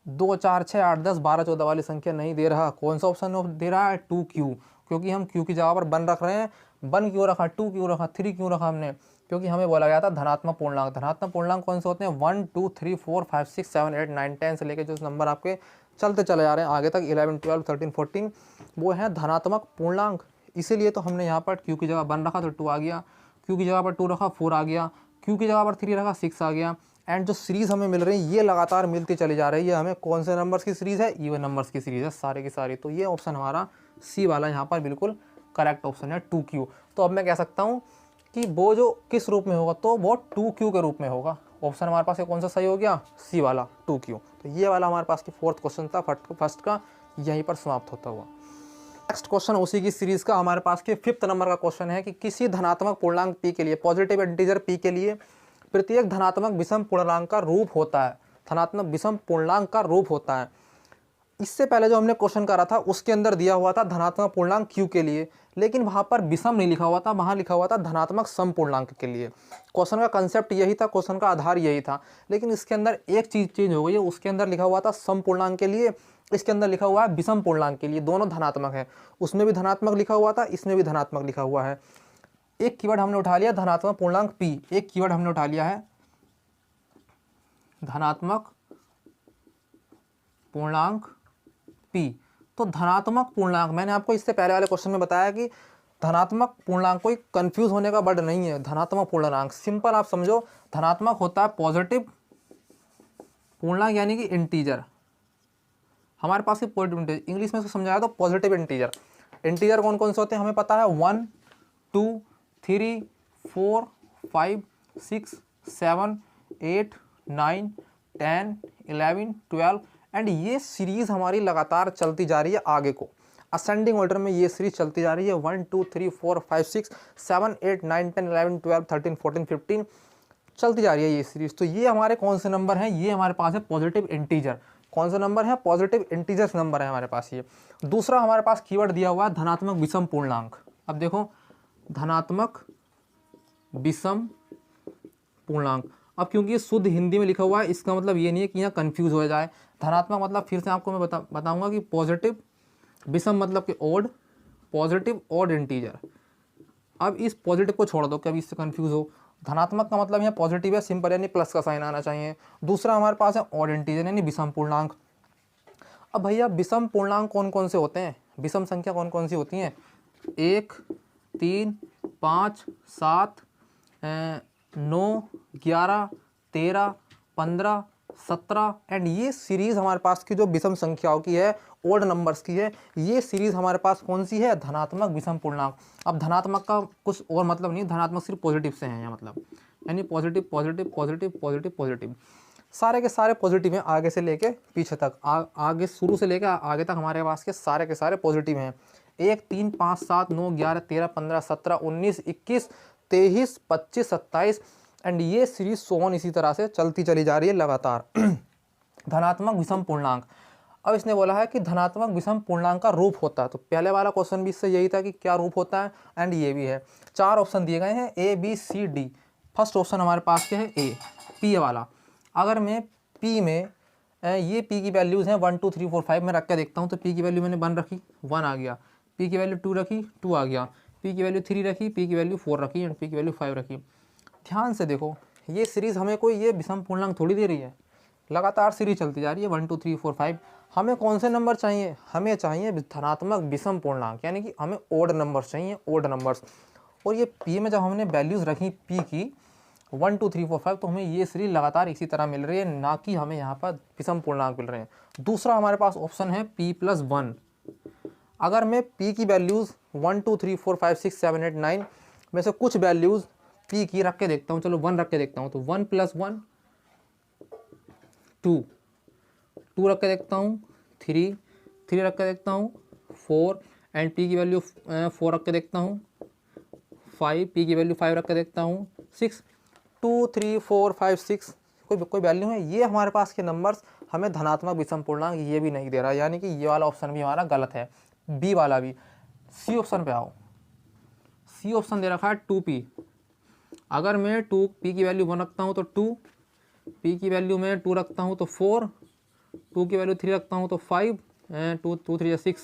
2, 4, 6, 8, 10, 12, 14 वाली संख्या नहीं दे रहा। कौन सा ऑप्शन दे रहा है? 2q, क्योंकि हम q की जगह पर 1 रख रहे हैं। 1 क्यों रखा, 2 क्यों रखा, 3 क्यों रखा हमने? क्योंकि हमें बोला गया था धनात्मक पूर्णांक। धनात्मक पूर्णांक कौन से होते हैं? 1 2 3 4 5 6 7 8 9 10 से लेके जो नंबर आपके चलते चले जा रहे हैं आगे तक 11 12 13 14, वो है धनात्मक पूर्णांक। इसीलिए तो हमने यहाँ पर क्यू की जगह 1 रखा तो 2 आ गया, क्यू की जगह पर 2 रखा 4 आ गया, क्यू की जगह पर 3 रखा 6 आ गया। एंड जो सीरीज हमें मिल रही है ये लगातार मिलती चली जा रही है हमें। कौन से नंबर्स की सीरीज है? इवन नंबर्स की सीरीज है सारे की सारी। तो ये ऑप्शन हमारा सी वाला यहाँ पर बिल्कुल करेक्ट ऑप्शन है 2Q। तो अब मैं कह सकता हूँ कि वो जो किस रूप में होगा, तो वो 2Q के रूप में होगा। ऑप्शन हमारे पास कौन सा सही हो गया? सी वाला 2Q। तो ये वाला हमारे पास की फोर्थ क्वेश्चन था फर्स्ट का, यहीं पर समाप्त होता हुआ। नेक्स्ट क्वेश्चन उसी की सीरीज का हमारे पास के 5th नंबर का क्वेश्चन है कि किसी धनात्मक पूर्णांक p के लिए, पॉजिटिव इंटीजर p के लिए प्रत्येक धनात्मक विषम पूर्णांक का रूप होता है। धनात्मक विषम पूर्णांक का रूप होता है। इससे पहले जो हमने क्वेश्चन करा था उसके अंदर दिया हुआ था धनात्मक पूर्णांक q के लिए, लेकिन वहां पर विषम नहीं लिखा हुआ था, वहां लिखा हुआ था धनात्मक सम पूर्णांक के लिए। क्वेश्चन का कंसेप्ट यही था, क्वेश्चन का आधार यही था, लेकिन इसके अंदर एक चीज चेंज हो गई है। उसके अंदर लिखा हुआ था सम पूर्णांक के लिए, इसके अंदर लिखा हुआ है विषम पूर्णांक के लिए। दोनों धनात्मक है, उसमें भी धनात्मक लिखा हुआ था, इसमें भी धनात्मक लिखा हुआ है। एक कीवर्ड हमने उठा लिया धनात्मक पूर्णांक p, एक कीवर्ड हमने उठा लिया है धनात्मक पूर्णांक p। तो धनात्मक पूर्णांक, मैंने आपको इससे पहले वाले क्वेश्चन में बताया कि धनात्मक पूर्णांक कोई कंफ्यूज होने का वर्ड नहीं है। धनात्मक पूर्णांक सिंपल आप समझो, धनात्मक होता है पॉजिटिव पूर्णांक यानी कि इंटीजर। हमारे पास पॉजिटिव इंटीजर, इंग्लिश में इसको समझाया तो पॉजिटिव इंटीजर। इंटीजर कौन कौन से होते हैं हमें पता है? 1 2 3 4 5 6 7 8 9 10 11 12 एंड ये सीरीज हमारी लगातार चलती जा रही है आगे को, असेंडिंग ऑर्डर में ये सीरीज चलती जा रही है। 1 2 3 4 5 6 7 8 9 10 11 12 13 14 15 चलती जा रही है ये सीरीज। तो ये हमारे कौन से नंबर हैं? ये हमारे पास है पॉजिटिव इंटीजर। कौन सा नंबर है? पॉजिटिव इंटीजर्स नंबर है हमारे पास ये। दूसरा हमारे पास कीवर्ड दिया हुआ है धनात्मक विषम पूर्णांक। अब देखो धनात्मक विषम पूर्णांक, अब क्योंकि ये शुद्ध हिंदी में लिखा हुआ है इसका मतलब ये नहीं है कि यहाँ कंफ्यूज हो जाए। धनात्मक मतलब फिर से आपको मैं बताऊंगा कि पॉजिटिव, विषम मतलब कि ओड, पॉजिटिव ओड इंटीजर। अब इस पॉजिटिव को छोड़ दो, कभी इससे कंफ्यूज हो। धनात्मक का मतलब यहाँ पॉजिटिव है, सिंपल यानी प्लस का साइन आना चाहिए। दूसरा हमारे पास है ऑड इंटीजर यानी विषम पूर्णांक। अब भैया विषम पूर्णांक कौन कौन से होते हैं? विषम संख्या कौन कौन सी होती हैं? 1 3 5 7 9 11 13 15 17 एंड ये सीरीज हमारे पास की जो विषम संख्याओं की है, ओड नंबर्स की है, ये सीरीज हमारे पास कौन सी है? धनात्मक विषम पूर्णांक। अब धनात्मक का कुछ और मतलब नहीं, धनात्मक सिर्फ पॉजिटिव से है यहाँ मतलब, यानी positive positive positive positive positive, सारे के सारे पॉजिटिव हैं आगे से लेके पीछे तक। आगे शुरू से लेकर आगे तक हमारे पास के सारे पॉजिटिव हैं। 1 3 5 7 9 11 13 15 17 19 21 23 25 27 एंड ये सीरीज सोन इसी तरह से चलती चली जा रही है लगातार। धनात्मक विषम पूर्णांक, अब इसने बोला है कि धनात्मक विषम पूर्णांक का रूप होता है। तो पहले वाला क्वेश्चन भी इससे यही था कि क्या रूप होता है, एंड ये भी है। 4 ऑप्शन दिए गए हैं A B C D। First option हमारे पास क्या है? A, P वाला। अगर मैं P में ये P की वैल्यूज़ हैं 1 2 3 4 5 में रख के देखता हूँ तो P की वैल्यू मैंने 1 रखी 1 आ गया, P की वैल्यू 2 रखी 2 आ गया, P की वैल्यू 3 रखी, P की वैल्यू 4 रखी एंड P की वैल्यू 5 रखी। ध्यान से देखो ये सीरीज़ हमें कोई ये विषम पूर्णांक थोड़ी दे रही है, लगातार सीरीज चलती जा रही है 1 2 3 4 5। हमें कौन से नंबर चाहिए? हमें चाहिए धनात्मक विषम पूर्णांक, यानी कि हमें ओड नंबर्स चाहिए, ओड नंबर्स। और ये P में जब हमने वैल्यूज़ रखी P की 1 2 3 4 5 तो हमें ये सीरीज लगातार इसी तरह मिल रही है, ना कि हमें यहाँ पर विषम पूर्णांक मिल रहे हैं। दूसरा हमारे पास ऑप्शन है P+1। अगर मैं P की वैल्यूज़ 1 2 3 4 5 6 7 8 9 में से कुछ वैल्यूज़ P की रख के देखता हूँ, चलो 1 रख के देखता हूँ, तो 1 + 1 2 2 रख के देखता हूँ, 3 रख के देखता हूँ, 4 एंड P की वैल्यू 4 रख के देखता हूँ, 5 P की वैल्यू 5 रख के देखता हूँ, 6 2 3 4 5 6 कोई वैल्यू है। ये हमारे पास के नंबर्स हमें धनात्मक विषम पूर्णांक ये भी नहीं दे रहा, यानी कि ये वाला ऑप्शन भी हमारा गलत है, बी वाला भी। सी ऑप्शन पे आओ, सी ऑप्शन दे रखा है 2P। अगर मैं 2P की वैल्यू 1 रखता हूँ तो 2, P की वैल्यू में 2 रखता हूँ तो 4, 2 की वैल्यू 3 रखता हूँ तो 5, 2 2 3 6,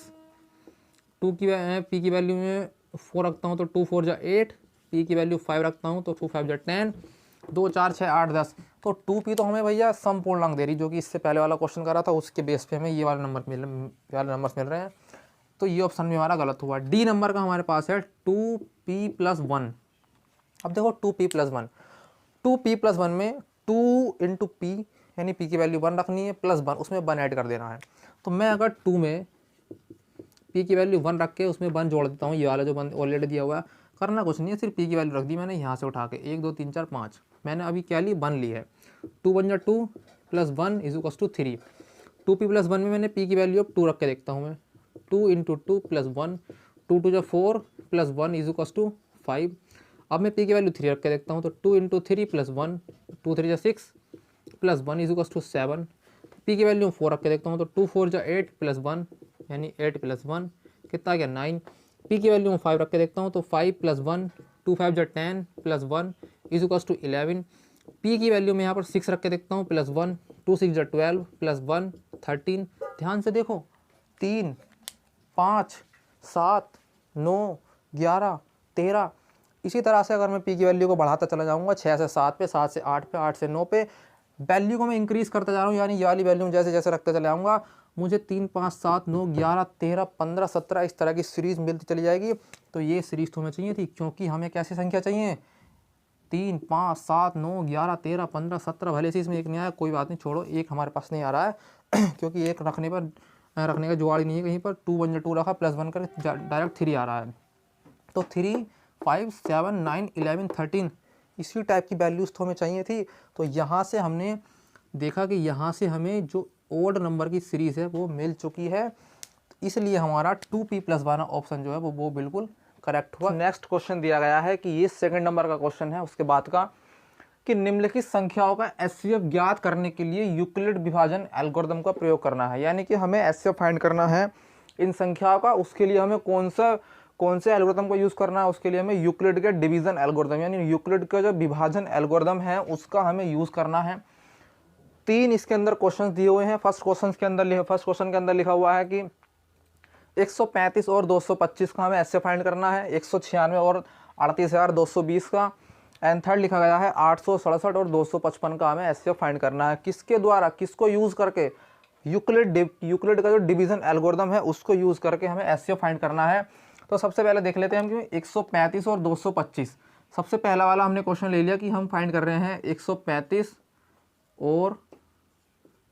P की वैल्यू में 4 रखता हूँ तो 2 4 8 पी की वैल्यू 5 रखता हूँ तो 2 5 जा 10, 2 4 6 8 10, तो 2p तो हमें भैया सम पूर्णांक दे रही, जो कि इससे पहले वाला क्वेश्चन करा था उसके बेस पे हमें ये वाले नंबर्स मिल रहे हैं। तो ये ऑप्शन भी हमारा गलत हुआ। डी नंबर का हमारे पास है 2p+1। अब देखो 2p+1, 2p+1 में 2 इंटू पी यानी पी की वैल्यू 1 रखनी है, +1 उसमें 1 ऐड कर देना है। तो मैं अगर 2 में पी की वैल्यू 1 रख के उसमें 1 जोड़ देता हूँ, ये वाला जो 1 ऑलरेडी दिया हुआ है, करना कुछ नहीं है, सिर्फ पी की वैल्यू रख दी मैंने यहाँ से उठा के 1 2 3 4 5, मैंने अभी क्या ली 1 ली है। 2 1 जा 2 +1 = 3। 2p+1 में मैंने पी की वैल्यू अब 2 रख के देखता हूँ मैं, 2 × 2 +1, 2 2 जा 4 +1 = 5। अब मैं पी की वैल्यू 3 रख के देखता हूँ, तो 2 × 3 +1, 2 3 जा 6 +1 = 7। पी की वैल्यू 4 रख के देखता हूँ, तो 2 4 जा 8 +1 यानी 8 +1 कितना गया 9। पी की वैल्यू 5 रख के देखता हूँ, तो 5 +1, 2 5 जा 10 +1 = 11। पी की वैल्यू में यहाँ पर 6 रख के देखता हूँ, +1, 2 6 जा 12 +1 13। ध्यान से देखो 3 5 7 9 11 13। इसी तरह से अगर मैं पी की वैल्यू को बढ़ाता चला जाऊँगा 6 से 7 पे, 7 से 8 पे, 8 से 9 पे, वैल्यू को मैं इंक्रीज़ करता जा रहा हूँ, यानी ये वाली वैल्यू जैसे जैसे रखते चले जाऊँगा मुझे 3 5 7 9 11 13 15 17 इस तरह की सीरीज़ मिलती चली जाएगी। तो ये सीरीज़ तो हमें चाहिए थी, क्योंकि हमें कैसी संख्या चाहिए 3 5 7 9 11 13 15 17। भले से इसमें एक नहीं आया, कोई बात नहीं, छोड़ो, एक हमारे पास नहीं आ रहा है क्योंकि एक रखने का जुगाड़ ही नहीं है कहीं पर। 2 1 जा 2 रखा, +1 कर डायरेक्ट 3 आ रहा है। तो 3 5 7 9 11 13 इसी टाइप की वैल्यूज़ तो हमें चाहिए थी। तो यहाँ से हमने देखा कि यहाँ से हमें जो ओड नंबर की सीरीज़ है वो मिल चुकी है, इसलिए हमारा 2p+1 ऑप्शन जो है वो बिल्कुल करेक्ट हुआ। नेक्स्ट क्वेश्चन दिया गया है कि ये सेकंड नंबर का क्वेश्चन है उसके बाद का, कि निम्नलिखित संख्याओं का एचसीएफ ज्ञात करने के लिए यूक्लिड विभाजन एल्गोरिथम का प्रयोग करना है। यानी कि हमें एचसीएफ फाइंड करना है इन संख्याओं का, उसके लिए हमें कौन से एल्गोरिथम का यूज़ करना है, उसके लिए हमें यूक्लिड के डिवीज़न एल्गोरिथम यानी यूक्लिड का जो विभाजन एल्गोरिथम है उसका हमें यूज़ करना है। 3 इसके अंदर क्वेश्चन दिए हुए हैं। फर्स्ट क्वेश्चन के अंदर लिखा हुआ है कि 135 और 225 का हमें ऐसे फाइंड करना है, 196 और 38,220 का। एंड थर्ड लिखा गया है 867 और 255 का हमें ऐसे फाइंड करना है। किसके द्वारा, किसको यूज़ करके, यूक्लिड का जो डिवीज़न एल्गोरिथम है उसको यूज़ करके हमें ऐसे फाइंड करना है। तो सबसे पहले देख लेते हैं हम कि 135 और 225, सबसे पहला वाला हमने क्वेश्चन ले लिया कि हम फाइंड कर रहे हैं 135 और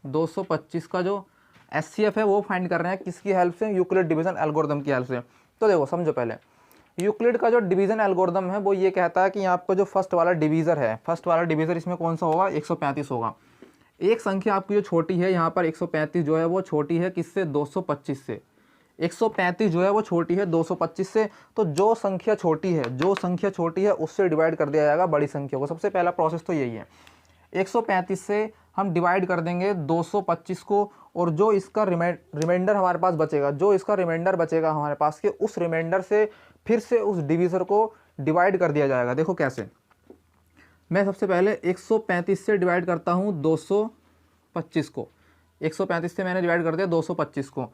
225 का जो एचसीएफ है वो फाइंड कर रहे हैं किसकी हेल्प से, यूक्लिड डिवीज़न एल्गोरिथम की हेल्प से। तो देखो समझो, पहले यूक्लिड का जो डिवीज़न एल्गोरिथम है वो ये कहता है कि आपका जो फर्स्ट वाला डिवीज़र इसमें कौन सा होगा, 135 होगा। एक संख्या आपकी जो छोटी है यहाँ पर 135 जो है वो छोटी है किससे, 225 से। 135 जो है वो छोटी है 225 से। तो जो संख्या छोटी है उससे डिवाइड कर दिया जाएगा बड़ी संख्या को। सबसे पहला प्रोसेस तो यही है। 135 से हम डिवाइड कर देंगे 225 को, और जो इसका रिमाइंडर हमारे पास बचेगा, हमारे पास के उस रिमाइंडर से फिर से उस डिवीज़र को डिवाइड कर दिया जाएगा। देखो कैसे, मैं सबसे पहले 135 से डिवाइड करता हूँ 225 को। 135 से मैंने डिवाइड कर दिया 225 को।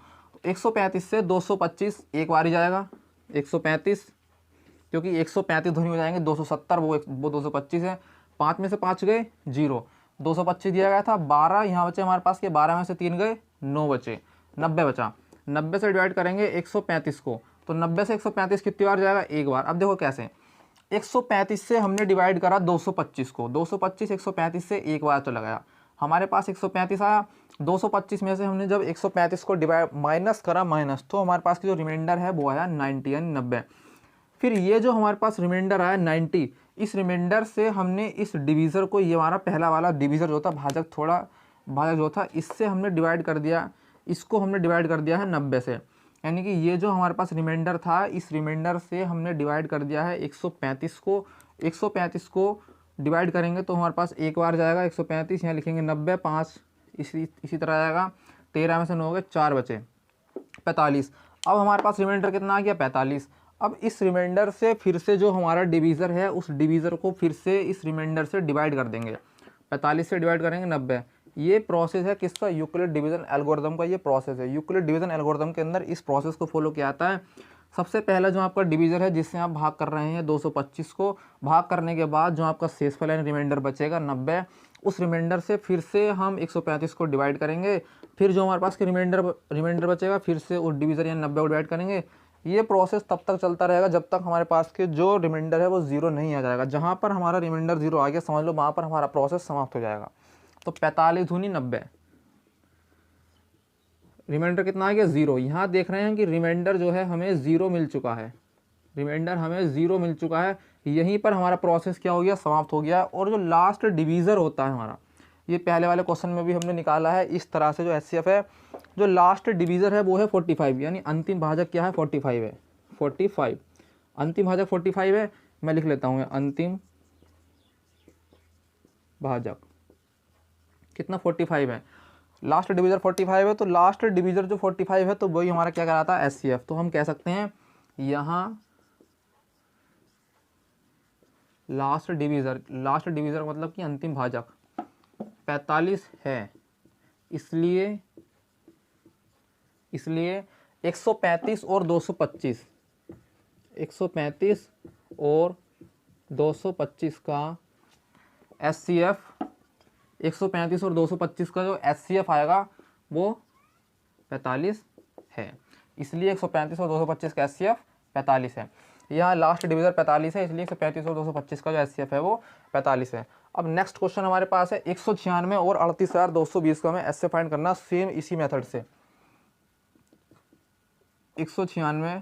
135 से 225 एक बार ही जाएगा 135, क्योंकि 135 धुनी हो जाएंगे, 270 वो 225 है। 5 में से 5 गए 0, 225 दिया गया था, 12 यहाँ बचे हमारे पास के, 12 में से 3 गए 9 बचे, 90 बचा। 90 से डिवाइड करेंगे 135 को, तो 90 से 135 कितनी बार जाएगा, एक बार। अब देखो कैसे, 135 से हमने डिवाइड करा 225 को, 225 135 से एक बार चला गया, हमारे पास 135 आया। 225 में से हमने जब 135 को डिवाइड माइनस करा, तो हमारे पास की जो रिमाइंडर है वो आया 90 यानी 90। फिर ये जो हमारे पास रिमाइंडर आया 90, इस रिमाइंडर से हमने इस डिवीज़र को, ये हमारा पहला वाला डिवीज़र जो था, भाजक जो था, इससे हमने डिवाइड कर दिया, इसको हमने डिवाइड कर दिया है 90 से। यानी कि ये जो हमारे पास रिमाइंडर था, इस रिमाइंडर से हमने डिवाइड कर दिया है 135 को। 135 को डिवाइड करेंगे तो हमारे पास एक बार जाएगा 135, यहाँ लिखेंगे 90, 5 इसी तरह आएगा। 13 में से 9 गए, 4 बचे, 45। अब हमारे पास रिमाइंडर कितना आ गया, 45। अब इस रिमाइंडर से फिर से जो हमारा डिवीज़र है, उस डिवीज़र को फिर से इस रिमाइंडर से डिवाइड कर देंगे, 45 से डिवाइड करेंगे 90। ये प्रोसेस है किसका, यूक्लिड डिवीज़न एल्गोरिथम का ये प्रोसेस है। यूक्लिड डिवीज़न एल्गोरिथम के अंदर इस प्रोसेस को फॉलो किया जाता है। सबसे पहला जो आपका डिवीज़र है जिससे आप भाग कर रहे हैं 225 को, भाग करने के बाद जो आपका शेषफल है रिमाइंडर बचेगा 90, उस रिमाइंडर से फिर से हम 135 को डिवाइड करेंगे, फिर जो हमारे पास के रिमाइंडर बचेगा फिर से उस डिवीज़र यानी 90 को डिवाइड करेंगे। ये प्रोसेस तब तक चलता रहेगा जब तक हमारे पास के जो रिमाइंडर है वो 0 नहीं आ जाएगा। जहाँ पर हमारा रिमाइंडर 0 आ गया समझ लो वहाँ पर हमारा प्रोसेस समाप्त हो जाएगा। तो 45 दूनी 90, रिमाइंडर कितना आ गया 0। यहाँ देख रहे हैं कि रिमाइंडर जो है हमें 0 मिल चुका है, रिमाइंडर हमें 0 मिल चुका है। यहीं पर हमारा प्रोसेस क्या हो गया, समाप्त हो गया। और जो लास्ट डिवीज़र होता है हमारा, ये पहले वाले क्वेश्चन में भी हमने निकाला है इस तरह से। जो एचसीएफ है, जो लास्ट डिवीज़र है वो है 45, यानी अंतिम भाजक क्या है 45 है, 45 अंतिम भाजक 45 है। मैं लिख लेता हूँ अंतिम भाजक कितना 45 है, लास्ट डिवीज़र 45 है। तो लास्ट डिवीज़र जो 45 है तो वही हमारा क्या कहलाता है एचसीएफ। तो हम कह सकते हैं यहाँ लास्ट डिवीज़र मतलब कि अंतिम भाजक 45 है, इसलिए 135 और 225, 135 और 225 का एचसीएफ, 135 और 225 का जो एचसीएफ आएगा वो 45 है, इसलिए 135 और 225 का एचसीएफ 45 है। यहाँ लास्ट डिवीज़र 45 है, इसलिए 135 और 225 का जो एचसीएफ है वो 45 है। अब नेक्स्ट क्वेश्चन हमारे पास है 196 और 38,220 का हमें एचसीएफ फाइंड करना, सेम इसी मेथड से। 196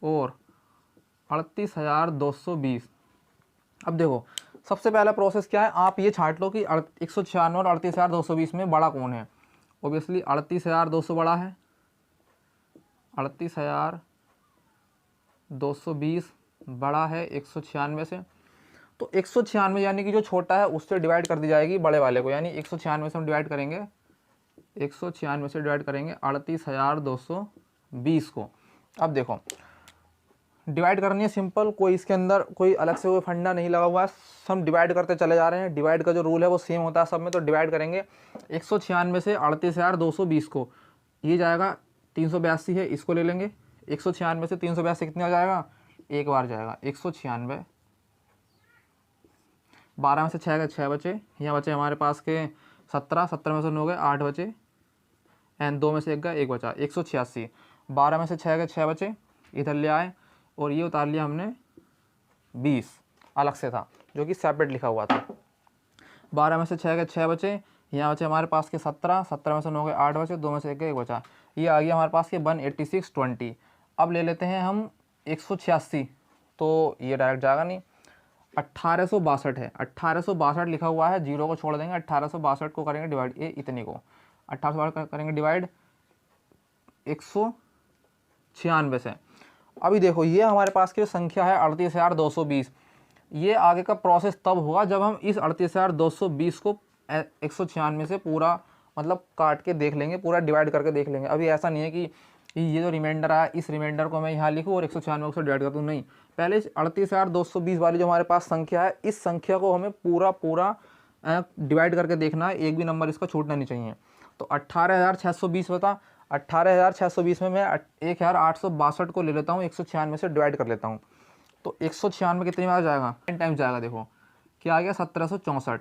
और 38,220। अब देखो सबसे पहला प्रोसेस क्या है, आप ये छांट लो कि 196 और 38,220 में बड़ा कौन है। ओबियसली 38,200 बड़ा है, 38,220 बड़ा है 196 से। तो 196 यानी कि जो छोटा है उससे डिवाइड कर दी जाएगी बड़े वाले को, यानी 196 से हम डिवाइड करेंगे, 196 से डिवाइड करेंगे 38,220 को। अब देखो डिवाइड करनी है सिंपल, कोई इसके अंदर कोई अलग से कोई फंडा नहीं लगा हुआ है, हम डिवाइड करते चले जा रहे हैं। डिवाइड का जो रूल है वो सेम होता है सब में। तो डिवाइड करेंगे 196 से 38,220 को, ये जाएगा 382 है, इसको ले लेंगे। 196 से 382 कितना आ जाएगा, एक बार जाएगा 196, 12 में से 6 गए 6 बचे, यहाँ बचे हमारे पास के 17, 17 में से 9 गए 8 बचे, एंड 2 में से 1 गया 1 बचा 186। 12 में से 6 गए 6 बचे, इधर ले आए और ये उतार लिया हमने 20 अलग से था जो कि सेपरेट लिखा हुआ था। 12 में से 6 गए 6 बचे, यहाँ बचे हमारे पास के 17, 17 में से 9 गए 8 बचे, 2 में से 1 गए 1 बचा, ये आ गया हमारे पास के 18620। अब ले लेते हैं हम 186, तो ये डायरेक्ट जाएगा नहीं, 1862 है, 1862 लिखा हुआ है, जीरो को छोड़ देंगे, 1862 को करेंगे डिवाइड, ये इतने को 1862 करेंगे डिवाइड 196 से। अभी देखो ये हमारे पास की संख्या है 38,220। ये आगे का प्रोसेस तब होगा जब हम इस 38,220 को 196 से पूरा मतलब काट के देख लेंगे, पूरा डिवाइड करके देख लेंगे। अभी ऐसा नहीं है कि ये जो रिमाइंडर आया इस रिमाइंडर को मैं यहाँ लिखूँ और 196 से डिवाइड कर दूँ, नहीं। पहले इस 38,220 वाली जो हमारे पास संख्या है, इस संख्या को हमें पूरा डिवाइड करके देखना है, एक भी नंबर इसका छूटना नहीं चाहिए। तो 18,620 बता, 18,620 में मैं 1,862 को ले लेता हूँ, 196 से डिवाइड कर लेता हूँ। तो 196 कितनी बार जाएगा, 10 टाइम्स जाएगा। देखो क्या आ गया 1764,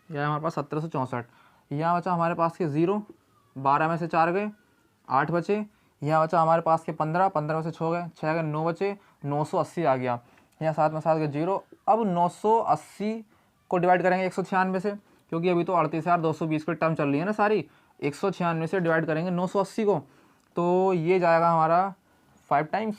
यह हमारे पास 1764। यहाँ बचा हमारे पास के 0, 12 में से 4 गए 8 बचे, यहाँ बचा हमारे पास के 15, 15 में से 6 गए 6 गए 9 बचे, 980 आ गया। यहाँ 7 में 7 गए 0। अब 980 को डिवाइड करेंगे 196 से, क्योंकि अभी तो 38,220 की टर्म चल रही है ना सारी। 196 से डिवाइड करेंगे 980 को, तो ये जाएगा हमारा 5 टाइम्स,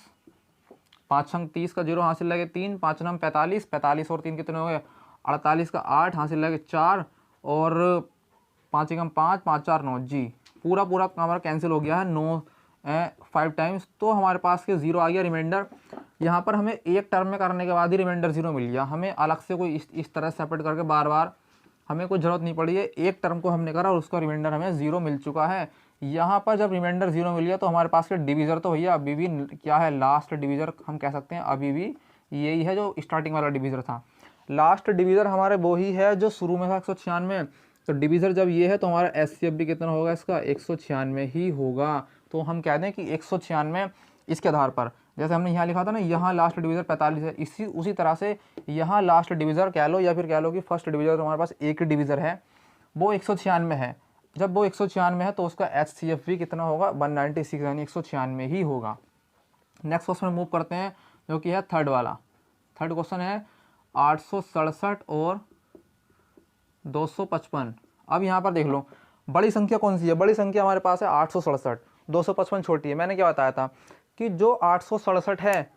5 अंक 30 का 0 हासिल लगे 3, 5 नम 45, 45 और 3 कितने हो गए 48 का 8 हासिल लगे 4, और 5 एकम 5, 5 4 9 जी, पूरा हमारा कैंसिल हो गया है 9 5 टाइम्स। तो हमारे पास के 0 आ गया रिमाइंडर। यहाँ पर हमें एक टर्म में करने के बाद ही रिमाइंडर 0 मिल गया, हमें अलग से कोई इस तरह सेपरेट करके बार बार हमें कोई ज़रूरत नहीं पड़ी है। एक टर्म को हमने करा और उसका रिमाइंडर हमें 0 मिल चुका है। यहाँ पर जब रिमाइंडर 0 मिल गया तो हमारे पास के डिवीज़र तो भैया अभी भी क्या है, लास्ट डिवीज़र हम कह सकते हैं, अभी भी यही है जो स्टार्टिंग वाला डिवीज़र था। लास्ट डिवीज़र हमारे वो ही है जो शुरू में था 196, तो डिवीज़र जब ये है तो हमारा एचसीएफ भी कितना होगा इसका 196 ही होगा। तो हम कह दें कि 196 इसके आधार पर, जैसे हमने यहाँ लिखा था ना, यहाँ लास्ट डिवीज़र 45 है, उसी तरह से यहाँ लास्ट डिवीज़र कह लो या फिर कह लो कि फर्स्ट डिवीज़र तो हमारे पास एक ही डिवीज़र है, वो 196 है। जब वो 196 है तो उसका एचसीएफ भी कितना होगा 196 यानी 196 ही होगा। नेक्स्ट क्वेश्चन मूव करते हैं जो कि है थर्ड वाला। थर्ड क्वेश्चन है 867 और 255। अब यहाँ पर देख लो बड़ी संख्या कौन सी है, बड़ी संख्या हमारे पास है 867, 255 छोटी है। मैंने क्या बताया था कि जो 867 है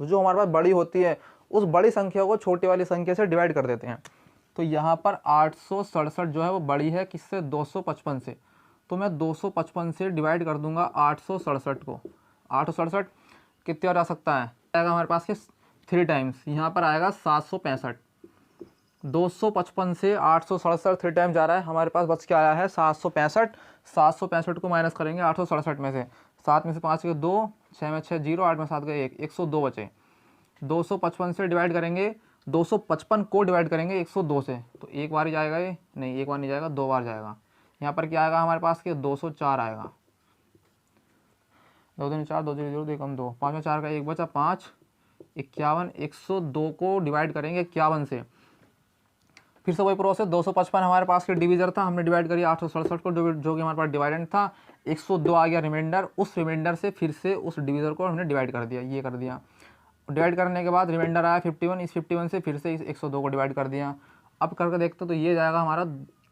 जो हमारे पास बड़ी होती है उस बड़ी संख्या को छोटी वाली संख्या से डिवाइड कर देते हैं। तो यहाँ पर 867 जो है वो बड़ी है किससे, 255 से। तो मैं 255 से डिवाइड कर दूंगा 867 को। 867 कितने और आ सकता है, आएगा हमारे पास के 3 टाइम्स, यहाँ पर आएगा 765। 255 से 867 3 टाइम जा रहा है, हमारे पास बच के आया है 765। 765 को माइनस करेंगे 867 में से, 7 में से 5 गए 2, 6 में 6 0, 8 में 7 गए 1, 102 बचे। 255 से डिवाइड करेंगे, 255 को डिवाइड करेंगे 102 से, तो एक बार ही जाएगा ये, नहीं एक बार नहीं जाएगा, 2 बार जाएगा। यहाँ पर क्या आएगा हमारे पास के 204 आएगा। 2 दूनी 4, 2 0 0, 2 कम 2, 5 में 4 का 1 बचा 5, 51। 102 को डिवाइड करेंगे 51 से, फिर से वही प्रोसेस। 255 हमारे पास के डिवीज़र था, हमने डिवाइड करी 867 को जो कि हमारे पास डिवाइडेंड था। 102 आ गया रिमाइंडर, उस रिमाइंडर से फिर से उस डिवीज़र को हमने डिवाइड कर दिया, ये कर दिया। डिवाइड करने के बाद रिमाइंडर आया 51, इस 51 से फिर से इस 102 को डिवाइड कर दिया। अब करके देखते तो ये जाएगा हमारा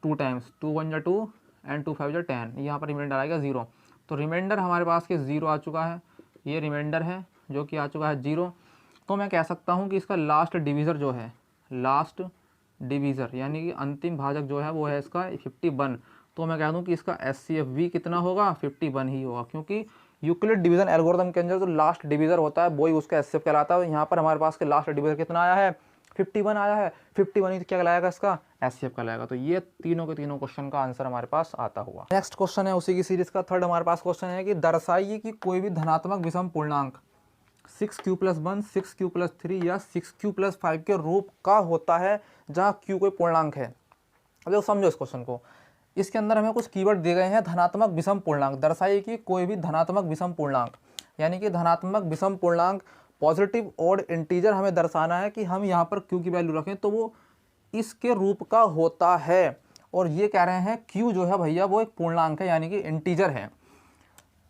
2 टाइम्स, 2 1 जा 2 एंड 2 5 जा 10, यहाँ पर रिमाइंडर आएगा 0। तो रिमाइंडर हमारे पास के 0 आ चुका है, ये रिमाइंडर है जो कि आ चुका है 0। तो मैं कह सकता हूँ कि इसका लास्ट डिवीज़र जो है, लास्ट डिवीज़र यानी कि अंतिम भाजक जो है वो है इसका 51। तो मैं कह दूं कि इसका एचसीएफ भी कितना होगा 51 ही होगा, क्योंकि यूक्लिड डिवीज़न एल्गोरिथम के अंदर जो लास्ट डिवीज़र होता है वही उसका एचसीएफ कहलाता है। यहाँ पर हमारे पास के लास्ट डिवीज़र कितना आया है 51 आया है, 51 ही तो क्या कहलाएगा इसका एचसीएफ कहलाएगा। तो ये तीनों के तीनों क्वेश्चन का आंसर हमारे पास आता हुआ। नेक्स्ट क्वेश्चन है उसी की सीरीज का थर्ड हमारे पास क्वेश्चन है कि दर्शाइए कि कोई भी धनात्मक विषम पूर्णांक 6q + 1, 6q + 3 या 6q + 5 के रूप का होता है जहाँ q कोई पूर्णांक है। अब देखो समझो इस क्वेश्चन को, इसके अंदर हमें कुछ कीवर्ड दिए गए हैं। धनात्मक विषम पूर्णांक, दर्शाइए कि कोई भी धनात्मक विषम पूर्णांक, यानी कि धनात्मक विषम पूर्णांक पॉजिटिव और इंटीजर हमें दर्शाना है कि हम यहाँ पर q की वैल्यू रखें तो वो इसके रूप का होता है। और ये कह रहे हैं q जो है भैया वो एक पूर्णांक है यानी कि इंटीजर है।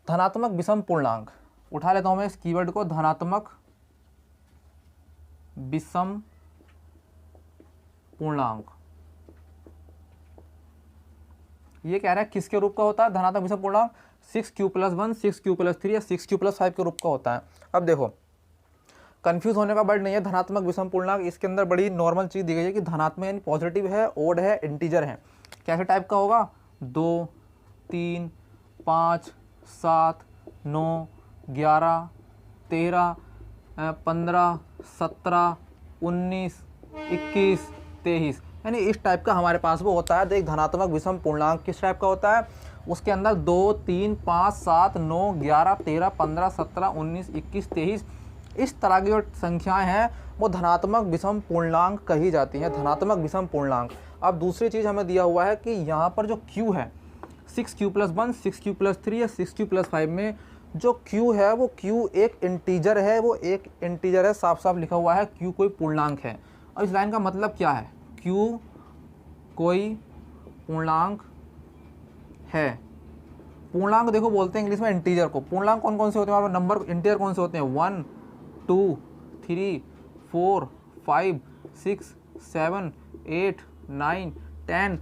धनात्मक विषम पूर्णांक, उठा लेता हूँ मैं इस कीवर्ड को, धनात्मक विषम पूर्णांक। ये कह रहा है किसके रूप का होता है धनात्मक विषम पूर्णांक, 6q + 1, 6q + 3 या 6q + 5 के रूप का होता है। अब देखो कंफ्यूज होने का वर्ड नहीं है, धनात्मक विषम पूर्णांक इसके अंदर बड़ी नॉर्मल चीज़ दी गई है कि धनात्मक यानी पॉजिटिव है, ओड है, इंटीजर है। कैसे टाइप का होगा, 2 3 5 7 9 11 13 15 17 19 21 23 यानी इस टाइप का हमारे पास वो होता है। देख धनात्मक विषम पूर्णांक किस टाइप का होता है, उसके अंदर 2 3 5 7 9 11 13 15 17 19 21 23 इस तरह की जो संख्याएं हैं वो धनात्मक विषम पूर्णांक कही जाती हैं, धनात्मक विषम पूर्णांक। अब दूसरी चीज़ हमें दिया हुआ है कि यहाँ पर जो q है 6q + 1, 6q + 3 या 6q + 5 में जो q है वो q एक इंटीजर है, वो एक इंटीजर है, साफ साफ लिखा हुआ है q कोई पूर्णांक है। अब इस लाइन का मतलब क्या है, q कोई पूर्णांक है। पूर्णांक देखो बोलते हैं इंग्लिश में इंटीजर को। पूर्णांक कौन कौन से होते हैं, नंबर इंटीजर कौन से होते हैं, 1 2 3 4 5 6 7 8 9 10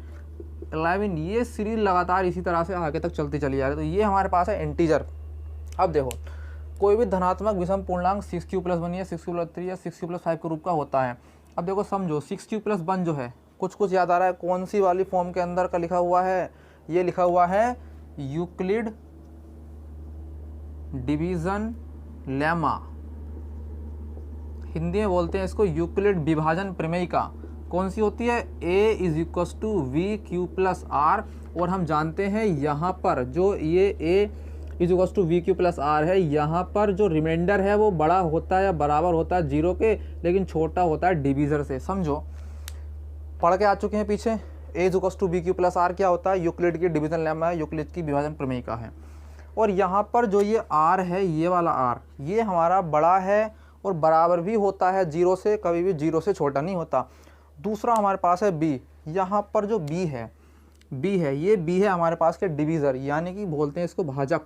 11 ये सीरीज लगातार इसी तरह से आगे तक चलती चली जा रही है। तो ये हमारे पास है इंटीजर। अब देखो कोई भी धनात्मक विषम पूर्णांक 6q + 1 या 6q + 3 या 6q + 5 के रूप का होता है। अब देखो समझो 6q + 1 जो है कुछ याद आ रहा है, कौन सी वाली फॉर्म के अंदर का लिखा हुआ है, ये लिखा हुआ है यूक्लिड डिवीजन लेमा, हिंदी में बोलते हैं इसको यूक्लिड विभाजन प्रमेयिका। कौन सी होती है, a = vq + r। और हम जानते हैं यहाँ पर जो ये a = vq + r है, यहाँ पर जो रिमाइंडर है वो बड़ा होता है या बराबर होता है 0 के, लेकिन छोटा होता है डिवीज़र से। समझो पढ़ के आ चुके हैं पीछे, A is equals to B Q plus R क्या होता है, यूक्लिड की डिवीजन लेमा है, यूक्लिड की विभाजन प्रमेय का है। और यहाँ पर जो ये आर है, ये वाला आर, ये हमारा बड़ा है और बराबर भी होता है जीरो से, कभी भी जीरो से छोटा नहीं होता। दूसरा हमारे पास है बी, यहाँ पर जो बी है ये बी है हमारे पास के डिवीज़र, यानी कि बोलते हैं इसको भाजक।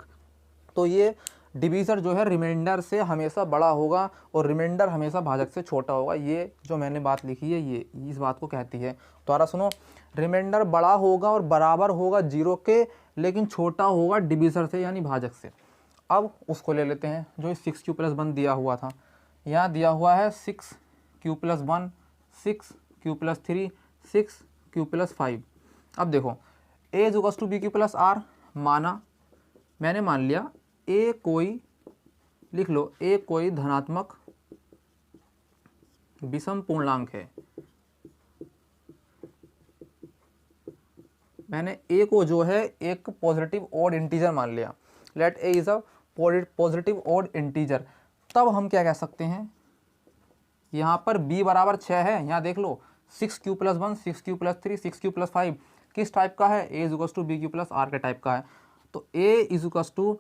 तो ये डिवीज़र जो है रिमाइंडर से हमेशा बड़ा होगा और रिमाइंडर हमेशा भाजक से छोटा होगा। ये जो मैंने बात लिखी है ये इस बात को कहती है। दोबारा सुनो, रिमाइंडर बड़ा होगा और बराबर होगा जीरो के, लेकिन छोटा होगा डिवीज़र से यानी भाजक से। अब उसको ले लेते हैं जो 6q+1 दिया हुआ था। यहाँ दिया हुआ है 6q+1, 6q+3, 6q+5। अब देखो a is equals to B Q plus R मैंने मान लिया a कोई, लिख लो a कोई धनात्मक विषम पूर्णांक है। मैंने a को जो है एक पॉजिटिव ऑड इंटीजर मान लिया। Let a is a positive odd integer. तब हम क्या कह सकते हैं, यहाँ पर b बराबर 6 है, यहाँ देख लो 6q+1, 6q+3, 6q+5 किस टाइप का है, a is equals to B Q plus R के टाइप का है। तो a इज इक्वल्स टू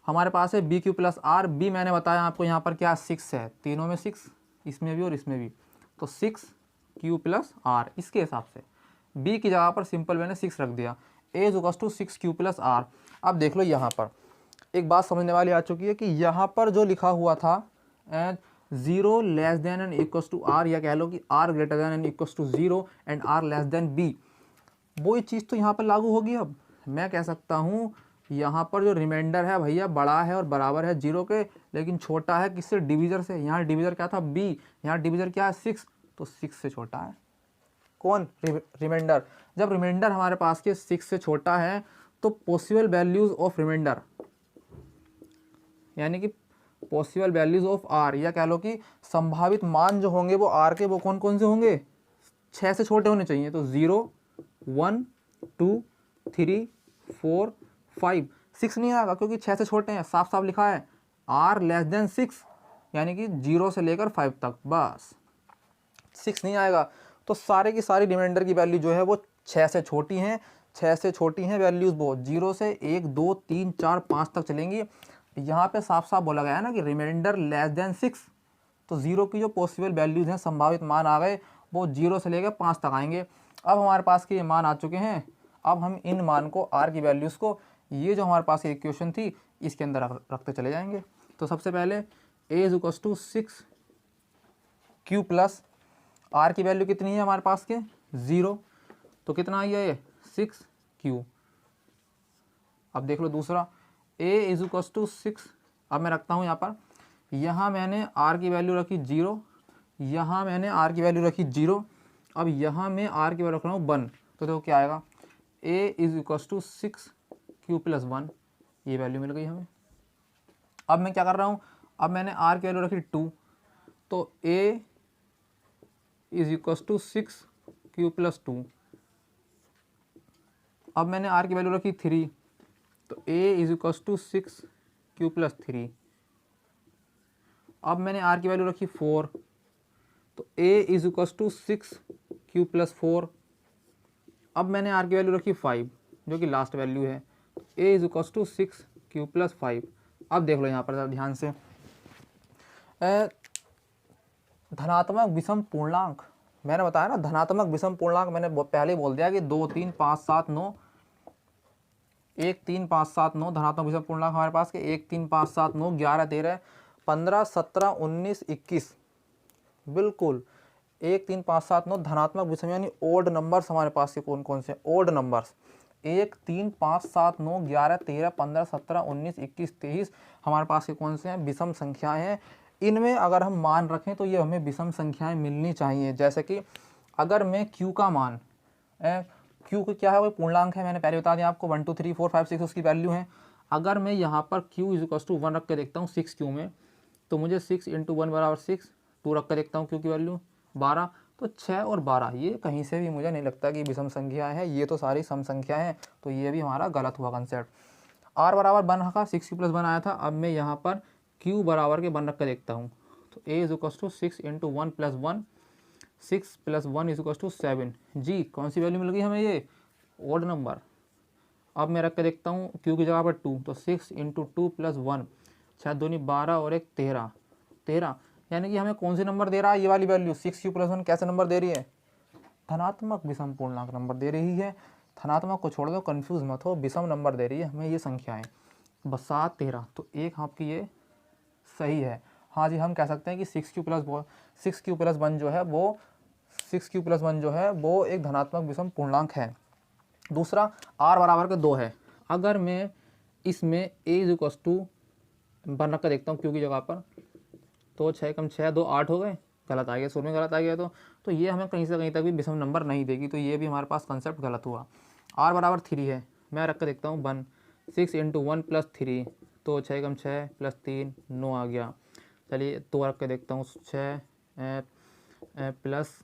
हमारे पास है B Q plus R, B मैंने बताया आपको यहाँ पर क्या 6 है, तीनों में 6, इसमें भी और इसमें भी, तो 6q+r। इसके हिसाब से b की जगह पर सिंपल मैंने 6 रख दिया, a is equals to 6q+r। अब देख लो यहाँ पर एक बात समझने वाली आ चुकी है कि यहाँ पर जो लिखा हुआ था 0 less than and equals to r, या कह लो कि r greater than and equals to 0 and r less than b, वही चीज़ तो यहाँ पर लागू होगी। अब मैं कह सकता हूँ यहाँ पर जो रिमाइंडर है भैया बड़ा है और बराबर है जीरो के, लेकिन छोटा है किससे, डिवीज़र से। यहाँ डिवीज़र क्या था b, यहाँ डिवीज़र क्या है 6, तो 6 से छोटा है कौन, रिमाइंडर। जब रिमाइंडर हमारे पास के 6 से छोटा है तो पॉसिबल वैल्यूज़ ऑफ रिमाइंडर यानी कि पॉसिबल वैल्यूज़ ऑफ r, या कह लो कि संभावित मान जो होंगे वो r के, वो कौन कौन से होंगे, 6 से छोटे होने चाहिए। तो 0, 1, 2, 3, 4, 5, 6 नहीं आएगा क्योंकि 6 से छोटे हैं, साफ साफ लिखा है r लेस देन 6, यानी कि 0 से लेकर 5 तक, बस 6 नहीं आएगा। तो सारे की सारी रिमाइंडर की वैल्यू जो है वो 6 से छोटी हैं, 6 से छोटी हैं वैल्यूज़, वो 0 से 1, 2, 3, 4, 5 तक चलेंगी। यहाँ पे साफ साफ बोला गया है ना कि रिमाइंडर लेस देन 6, तो 0 की जो पॉसिबल वैल्यूज़ हैं, संभावित मान आ गए, वो 0 से लेकर 5 तक आएंगे। अब हमारे पास के ये मान आ चुके हैं, अब हम इन मान को r की वैल्यूज़ को, ये जो हमारे पास इक्वेशन थी इसके अंदर रखते चले जाएंगे। तो सबसे पहले a is equals to 6q plus r की वैल्यू कितनी है हमारे पास के 0, तो कितना आई है ये 6q। अब देख लो दूसरा a इज इक्वल्स टू 6, अब मैं रखता हूँ यहाँ मैंने r की वैल्यू रखी 0, यहाँ मैंने r की वैल्यू रखी 0, अब यहाँ मैं r की वैल्यू रख रहा हूँ 1, तो देखो क्या आएगा, a is equals to 6q+1, ये वैल्यू मिल गई हमें। अब मैं क्या कर रहा हूँ, अब मैंने r की वैल्यू रखी 2, तो a is equals to 6q+2। अब मैंने r की वैल्यू रखी 3, तो a is equals to 6q+3। अब मैंने r की वैल्यू रखी 4, तो a is equals to 6q+4। अब मैंने r की वैल्यू रखी 5, जो कि लास्ट वैल्यू है, तो a is equals to 6q+5। अब देख लो यहाँ पर ध्यान से, धनात्मक विषम पूर्णांक, मैंने बताया ना धनात्मक विषम पूर्णांक, मैंने पहले ही बोल दिया कि 2, 3, 5, 7, 9, 1, 3, 5, 7, 9 धनात्मक विषम पूर्णांक हमारे पास के 1, 3, 5, 7, 9, 11, 13, 15, 17, 19, 21, बिल्कुल 1, 3, 5, 7, 9 धनात्मक विषम यानी ओड नंबर्स हमारे पास के कौन कौन से, ओड नंबर्स 1, 3, 5, 7, 9, 11, 13, 15, 17, 19, 21, 23 हमारे पास के कौन से हैं, विषम संख्याएं हैं। इनमें अगर हम मान रखें तो ये हमें विषम संख्याएं मिलनी चाहिए। जैसे कि अगर मैं q का मान, q को क्या है, वो पूर्णांक है, मैंने पहले बता दिया आपको, 1, 2, 3, 4, 5, 6 उसकी वैल्यू है। अगर मैं यहाँ पर q इज इक्वल टू 1 रख के देखता हूँ 6q में, तो मुझे 6 × 1 बराबर 6, 2 रख कर देखता हूँ q की वैल्यू 12, तो 6 और 12 ये कहीं से भी मुझे नहीं लगता कि विषम संख्या है, ये तो सारी सम संख्या है, तो ये भी हमारा गलत हुआ कंसेप्ट। r बराबर 1 रखा, 6q+1 आया था। अब मैं यहाँ पर q बराबर के 1 रख कर देखता हूँ, तो a इज इक्वल टू 6 × 1 + 1, 6 + 1 = 7। जी कौन सी वैल्यू मिल गई हमें, ये ओड नंबर। अब मैं रख के देखता हूँ क्यू की जगह पर 2, तो 6 × 2 + 1, 6 दूनी 12 और 1 13, 13 यानी कि हमें कौन सी नंबर दे रहा है, ये वाली वैल्यू 6q + 1 कैसे नंबर दे रही है, धनात्मक विषम पूर्णांक नंबर दे रही है। धनात्मक को छोड़ दो, कंफ्यूज मत हो, विषम नंबर दे रही है हमें ये संख्याएं, बस 7 13, तो एक आपकी ये सही है। हाँ जी, हम कह सकते हैं कि 6q + 1 जो है वो 6q + 1 जो है वो एक धनात्मक विषम पूर्णांक है। दूसरा r बराबर के 2 है। अगर मैं इसमें a = 1 रख कर देखता हूँ q की जगह पर, तो 6 × 6 2 8 हो गए, गलत आ गया, शुरू में गलत आ गया, तो ये हमें कहीं से कहीं तक भी विषम नंबर नहीं देगी, तो ये भी हमारे पास कंसेप्ट गलत हुआ। r बराबर 3 है, मैं रख कर देखता हूँ 1, 6 × 1 + 3, तो 6 × 6 + 3 9 आ गया। चलिए 2 रख के देखता हूँ, 6 +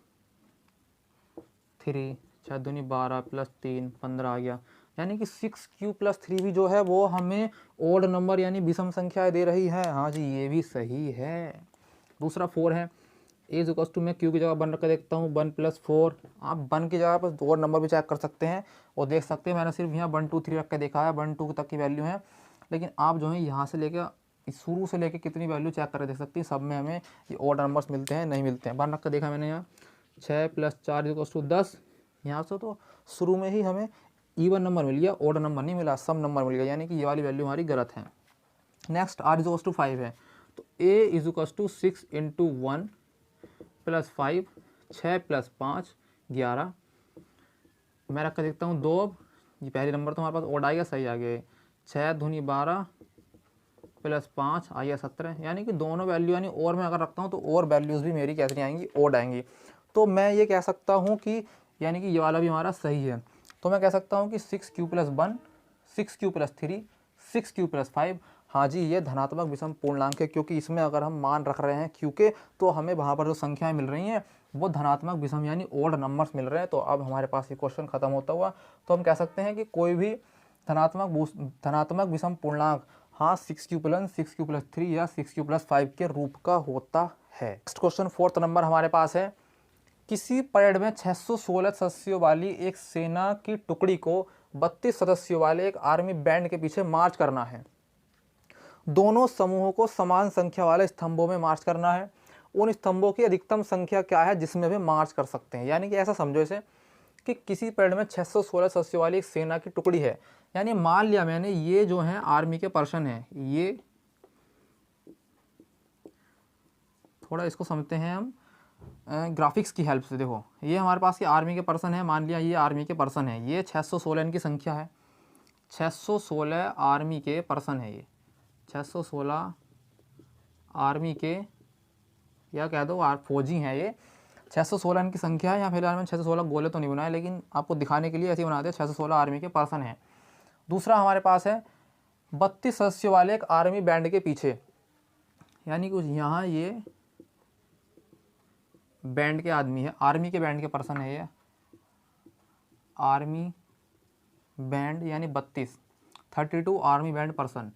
3, 6 दूनी 12 + 3 15 आ गया। यानी कि 6q + 3 भी जो है वो हमें ओड नंबर यानी विषम संख्या दे रही है। हाँ जी, ये भी सही है। दूसरा 4 है, a = मैं q की जगह 1 रख कर देखता हूँ, 1 + 4, आप 1 की जगह पर और नंबर भी चेक कर सकते हैं और देख सकते हैं। मैंने सिर्फ यहाँ 1 2 3 रख के देखा है, 1 2 तक की वैल्यू है, लेकिन आप जो है यहाँ से लेकर शुरू से लेकर कितनी वैल्यू चेक कर देख सकते हैं, सब में हमें ये ओड नंबर्स मिलते हैं, नहीं मिलते हैं। 1 रख कर देखा मैंने यहाँ, 6 + 4 = 10, यहाँ से तो शुरू में ही हमें ईवन नंबर मिल गया, ओड नंबर नहीं मिला, सम नंबर मिल गया, यानी कि ये वाली वैल्यू हमारी गलत है। नेक्स्ट r = 5 है, तो a = 6 × 1 + 5, 6 + 5 11, मैं रख कर देखता हूँ 2, ये पहले नंबर तो हमारे पास ओड आ गया, सही आ गया। 6 दूनी 12 + 5 आ गया 17, यानी कि दोनों वैल्यू यानी और मैं अगर रखता हूँ तो और वैल्यूज़ भी मेरी कैसी आएंगी, ओड आएंगी। तो मैं ये कह सकता हूँ कि यानी कि ये वाला भी हमारा सही है। तो मैं कह सकता हूँ कि 6q + 1, 6q + 3, 6q + 5, हाँ जी ये धनात्मक विषम पूर्णांक है, क्योंकि इसमें अगर हम मान रख रहे हैं q के, तो हमें वहाँ पर जो संख्याएं मिल रही हैं वो धनात्मक विषम यानी ओड नंबर्स मिल रहे हैं। तो अब हमारे पास ये क्वेश्चन खत्म होता हुआ, तो हम कह सकते हैं कि कोई भी धनात्मक विषम पूर्णांक हाँ 6q + 1, 6q + 3 या 6q + 5 के रूप का होता है। नेक्स्ट क्वेश्चन 4th नंबर हमारे पास है, किसी परेड में 616 सदस्यों वाली एक सेना की टुकड़ी को 32 सदस्यों वाले एक आर्मी बैंड के पीछे मार्च करना है। दोनों समूहों को समान संख्या वाले स्तंभों में मार्च करना है। उन स्तंभों की अधिकतम संख्या क्या है जिसमें वे मार्च कर सकते हैं। यानी कि ऐसा समझो इसे कि किसी परेड में 616 सदस्यों वाली एक सेना की टुकड़ी है, यानी मान लिया मैंने ये जो है आर्मी के पर्सन है, ये थोड़ा इसको समझते हैं हम ग्राफिक्स की हेल्प से। देखो ये हमारे पास ये आर्मी के पर्सन है, मान लिया ये आर्मी के पर्सन है, ये 616 इनकी संख्या है, 616 आर्मी के पर्सन है, ये 616 आर्मी के या कह दो फौजी हैं, ये 616 इनकी संख्या है। यहाँ फिलहाल मैंने 616 गोले तो नहीं बनाए, लेकिन आपको दिखाने के लिए ऐसे ही बनाते हैं, 616 आर्मी के पर्सन हैं। दूसरा हमारे पास है 32 सदस्यों वाले एक आर्मी बैंड के पीछे, यानी कि यहाँ ये बैंड के आदमी है, आर्मी के बैंड के पर्सन है, ये आर्मी बैंड यानी 32 आर्मी बैंड पर्सन,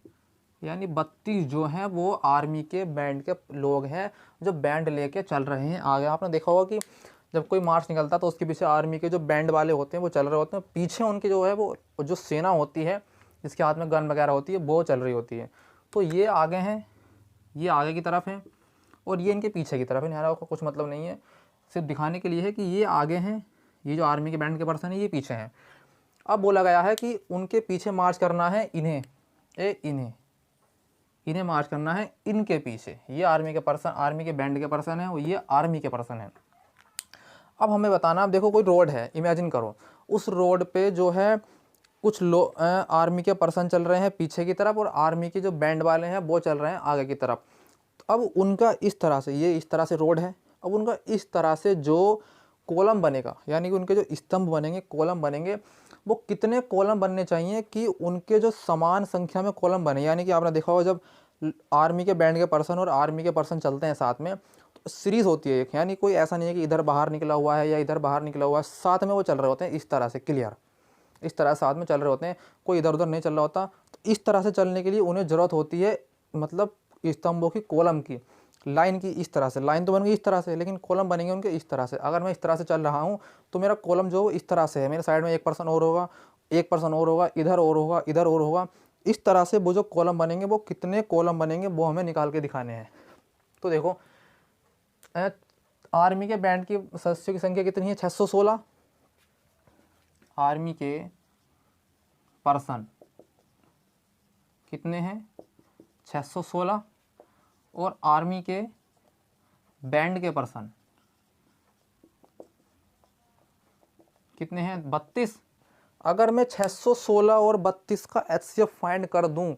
यानी 32 जो हैं वो आर्मी के बैंड के लोग हैं जो बैंड लेके चल रहे हैं आगे। आपने देखा होगा कि जब कोई मार्च निकलता तो उसके पीछे आर्मी के जो बैंड वाले होते हैं वो चल रहे होते हैं, पीछे उनके जो है वो जो सेना होती है जिसके हाथ में गन वगैरह होती है वो चल रही होती है। तो ये आगे हैं, ये आगे की तरफ हैं और ये इनके पीछे की तरफ है। निहारा का कुछ मतलब नहीं है, सिर्फ दिखाने के लिए है कि ये आगे हैं, ये जो आर्मी के बैंड के पर्सन है ये पीछे हैं। अब बोला गया है कि उनके पीछे मार्च करना है इन्हें मार्च करना है इनके पीछे। ये आर्मी के पर्सन, आर्मी के बैंड के पर्सन है और ये आर्मी के पर्सन है। अब हमें बताना, अब देखो कोई रोड है, इमेजिन करो उस रोड पे जो है कुछ लोग आर्मी के पर्सन चल रहे हैं पीछे की तरफ और आर्मी के जो बैंड वाले हैं वो चल रहे हैं आगे की तरफ। अब उनका इस तरह से, ये इस तरह से रोड है, अब उनका इस तरह से जो कॉलम बनेगा, यानी कि उनके जो स्तंभ बनेंगे, कॉलम बनेंगे, वो कितने कॉलम बनने चाहिए कि उनके जो समान संख्या में कॉलम बने। यानी कि आपने देखा होगा जब आर्मी के बैंड के पर्सन और आर्मी के पर्सन चलते हैं साथ में तो सीरीज़ होती है एक, यानी कोई ऐसा नहीं है कि इधर बाहर निकला हुआ है या इधर बाहर निकला हुआ है, साथ में वो चल रहे होते हैं इस तरह से, क्लियर, इस तरह साथ में चल रहे होते हैं, कोई इधर उधर नहीं चल रहा होता। तो इस तरह से चलने के लिए उन्हें ज़रूरत होती है मतलब स्तंभों की, कॉलम की। लाइन की इस तरह से, लाइन तो बन गई इस तरह से, लेकिन कॉलम बनेंगे उनके इस तरह से। अगर मैं इस तरह से चल रहा हूँ तो मेरा कॉलम जो इस तरह से है, मेरे साइड में एक पर्सन और होगा, एक पर्सन और होगा, इधर और होगा, इधर और होगा। इस तरह से वो जो कॉलम बनेंगे, वो कितने कॉलम बनेंगे वो हमें निकाल के दिखाने हैं। तो देखो आर्मी के बैंड की सदस्यों की संख्या कितनी है, 616। आर्मी के पर्सन कितने हैं, 616। और आर्मी के बैंड के पर्सन कितने हैं, 32। अगर मैं 616 और 32 का HCF फाइंड कर दूं,